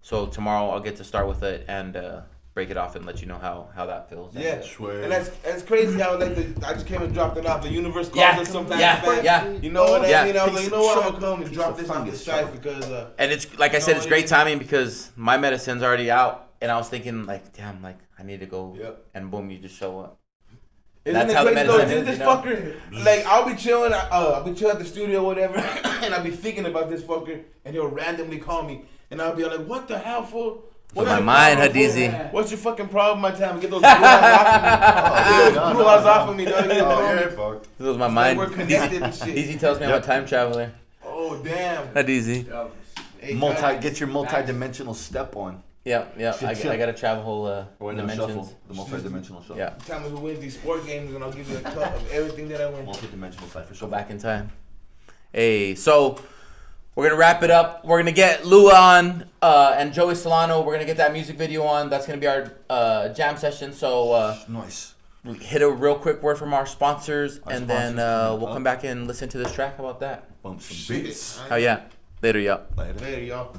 so tomorrow I'll get to start with it and break it off and let you know how that feels. Yeah, Swear. and that's crazy how like I just came and dropped it off. The universe calls us sometimes. Yeah. You know what Yeah. I mean? I was like, you know what? I'm gonna come and Piece drop of this off the fungus, site sure. because. And it's like I said, it's great timing because my medicine's already out, and I was thinking like, damn, like I need to go, Yep. and boom, you just show up. That's how the medicine is, this you know? fucker, like, I'll be chilling at the studio or whatever, and I'll be thinking about this fucker, and he'll randomly call me, and I'll be like, what the hell, fool? What's my mind, Hadizi? What's your fucking problem, my time? Get those blue eyes off of me. Get those blue eyes off of me, dog. Fuck. This was my mind. We're connected and shit. Hadizi tells me I'm a time traveler. Oh, damn. Hadizi. Get your multi-dimensional step on. Yeah. I got to travel dimensions. Shuffle, the multi-dimensional shuffle. Yeah. Tell me who wins these sport games, and I'll give you a cut of everything that I win. Multi-dimensional Sypher. Go back in time. Hey, so we're going to wrap it up. We're going to get Lua and Joey Solano. We're going to get that music video on. That's going to be our jam session. So Nice. hit a real quick word from our sponsors, and then sponsors we'll come back and listen to this track. How about that? Bump some beats. Oh, yeah. Later, y'all. Later, y'all.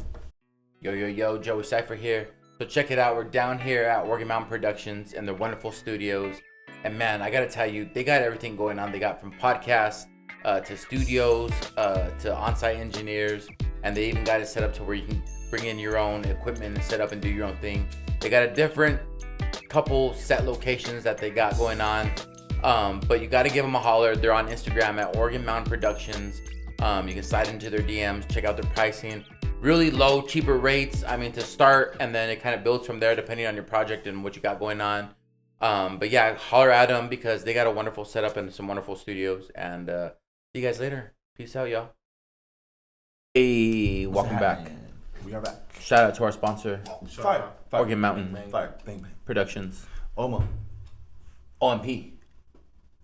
Yo, Joey Sypher here. So check it out. We're down here at Organ Mountain Productions and their wonderful studios. And man, I gotta tell you, they got everything going on. They got from podcasts to studios to on-site engineers, and they even got it set up to where you can bring in your own equipment and set up and do your own thing. They got a different couple set locations that they got going on, but you gotta give them a holler. They're on Instagram at Organ Mountain Productions. You can slide into their DMs, check out their pricing. Really low, cheaper rates, to start, and then it kind of builds from there depending on your project and what you got going on. But yeah, holler at them because they got a wonderful setup and some wonderful studios. And see you guys later. Peace out, y'all. Hey, welcome back. We are back. Shout out to our sponsor, Fire. Organ Mountain Fire. Bang, bang. Productions. OMP.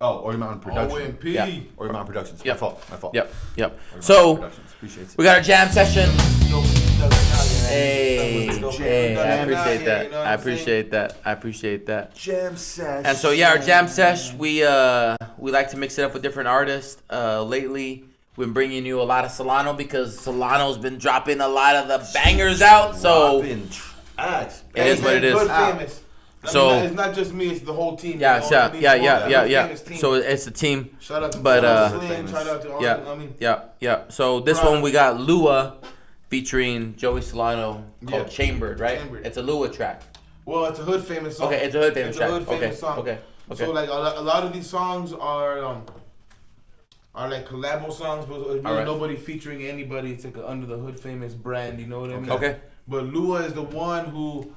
Oh, Organ Mountain Productions. OMP. Yeah. Organ Mountain Productions. Yep. My fault. Yep. Organ So Mountain Productions. Appreciate it. we got our jam session. Hey, I appreciate that. Jam sesh. And so yeah, our jam sesh, we like to mix it up with different artists. Lately, we've been bringing you a lot of Solano because Solano's been dropping a lot of the bangers out. So it is what it is. Good famous. So it's not just me; it's the whole team. Yeah. So it's a team. Shout out to but Slim. Shout out to all. Yeah. So this one we got Lua featuring Joey Solano called Chambered, right? Chambered. It's a Lua track. Well, it's a hood famous song. Okay, it's a hood famous track. It's a hood famous song. Okay. So like a lot of these songs are like collabo songs, but it's really nobody featuring anybody. It's like under the hood famous brand. You know what I mean? Okay. But Lua is the one who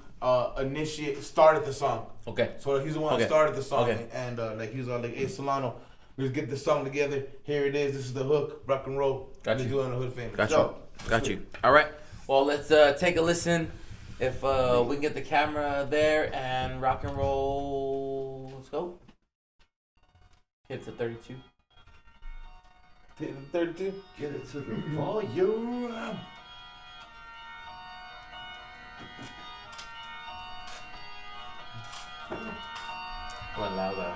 started the song. Okay. So he's the one that started the song, Okay. and like he's all like, "Hey Solano, let's get the song together. Here it is. This is the hook. Rock and roll. Got Let's you. do it on the hood famous." Got you. All right. Well, let's take a listen. If we can get the camera there and rock and roll. Let's go. Hit the 32. Hit the 32. Get it to the volume. Going loud though.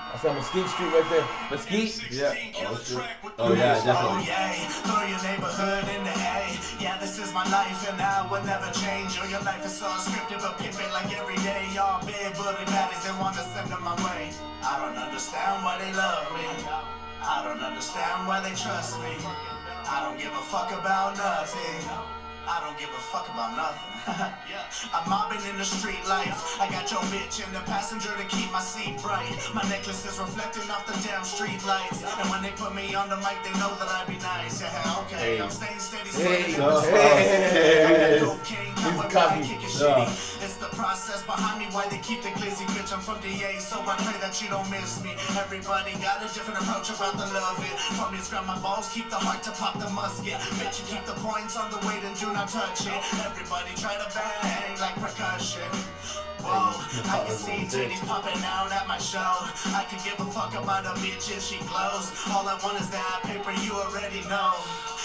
That's on Mesquite Street right there. Mesquite? Yeah. Oh yeah, definitely. Throw your neighborhood in the A. Yeah, this is my life and I will never change. Or your life is so scripted but pimping like every day. Y'all big bully baddies they want to send them my way. I don't understand why they love me. I don't understand why they trust me. I don't give a fuck about nothing. I don't give a fuck about nothing. I'm mobbing in the street life. I got your bitch in the passenger to keep my seat bright. My necklace is reflecting off the damn street lights. And when they put me on the mic, they know that I be nice. Yeah, okay, I'm staying steady. It's the process behind me, why they keep the glizzy bitch. I'm from DA, so I pray that you don't miss me. Everybody got a different approach about the love it. From these grab my balls, keep the heart to pop the musket. Bitch, you keep the points on the weight and do not touch it. Everybody try to bang like percussion. Whoa, I can see titties popping out at my show. I could give a fuck about a bitch if she glows. All I want is that paper, you already know.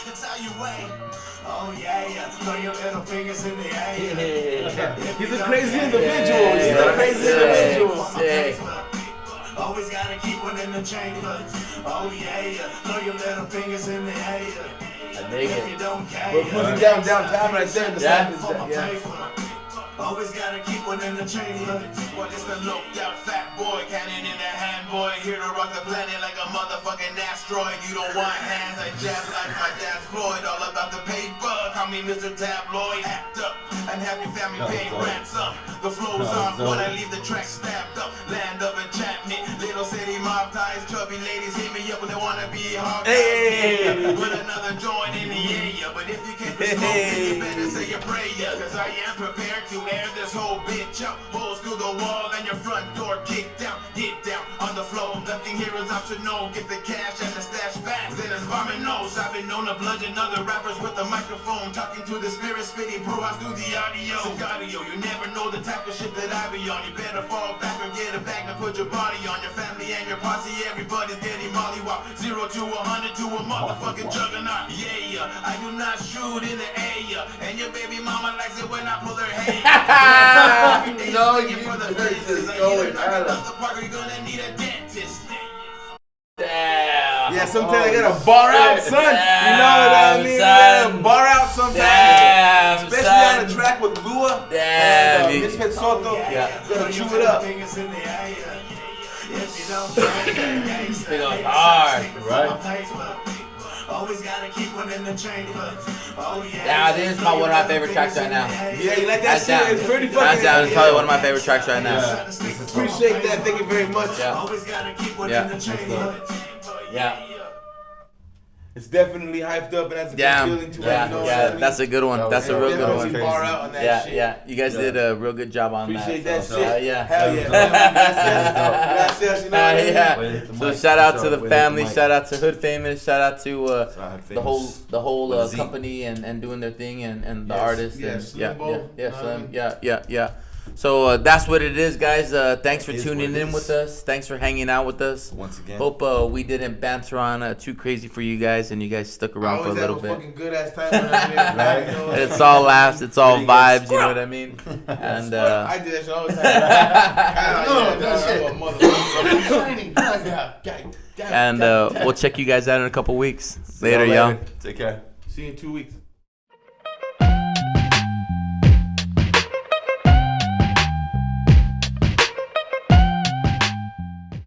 It's how you wait. Oh yeah. Throw your little fingers in the air. He's a crazy individual. He's a crazy individual. Always gotta keep one in the chamber. Oh yeah. Throw your little fingers in the air. If you don't care. We're putting downtown right there in the Yeah. yeah. Always gotta keep one in the chamber. Well, it's the loped out fat boy, cannon in the hand boy. Here to rock the planet like a motherfucking asteroid. You don't want hands, I jab like my dad's Floyd. All about the paper, call me Mr. Tabloid. Act up and have your family pay ransom. The flow's on when I leave the track stabbed up. Land of Every ladies hit me up when they wanna be hard. Hey. Put another joint in the area. But if you can't smoke, then you better say your prayer. Cause I am prepared to air this whole bitch up. Holes through the wall and your front door kicked down. Get down on the floor. Nothing here is optional. Get the cash and the stash fast. Then it's knows I've been known to bludgeon other rappers with a microphone. Talking to the spirit, spitting brouhaha through the audio. Audio, you never know the type of shit that I be on. You better fall back or get a bag and put your body on. Your family and your posse, everybody's getting mollywop. 0 to 100 to a motherfucking juggernaut. Yeah, I do not shoot in the air. And your baby mama likes it when I pull her hair. No, you for the faces going out of the park, you're gonna need a dentist. Damn. Yeah, sometimes I gotta bar out, son. Damn, you know what I mean? You gotta bar out sometimes. Damn, especially son. on the track with Lua. Damn. And Misfit Soto. Yeah. Gotta chew it up. They go hard. Right. Always gotta keep one in the chamber. Oh yeah. Yeah, this is one of my favorite tracks right now. Yeah, you like that Hands shit? down. It's pretty Hands fucking. down. It's probably one of my favorite tracks right now. Yeah. Appreciate that. Thank you very much. Yeah. Always gotta keep one Yeah. in the chamber. Yeah. It's definitely hyped up and that's a good Damn. feeling to it. Yeah, You know what yeah, I mean? that's a good one. That's a real good Definitely one. bar out on that Yeah, shit. yeah. You guys did a real good job on Appreciate that. that so, shit. yeah. Hell yeah. Gracias. You know what I mean? Yeah. So shout out to the family. Shout out to Hood Famous. Shout out to the whole With a Z. company and doing their thing and the Yes, artists. yeah, and Slim Bo, Slim. Yeah. So that's what it is, guys. Thanks for It is tuning what it in is. with us. Thanks for hanging out with us. Once again. Hope we didn't banter on too crazy for you guys, and you guys stuck I around for a always little have a bit. fucking good ass time when I'm here. Right. You know? And it's all laughs, it's all Getting a vibes. You know what I mean? And I do that shit all the time. and we'll check you guys out in a couple weeks. Later, y'all. Take care. See you in 2 weeks.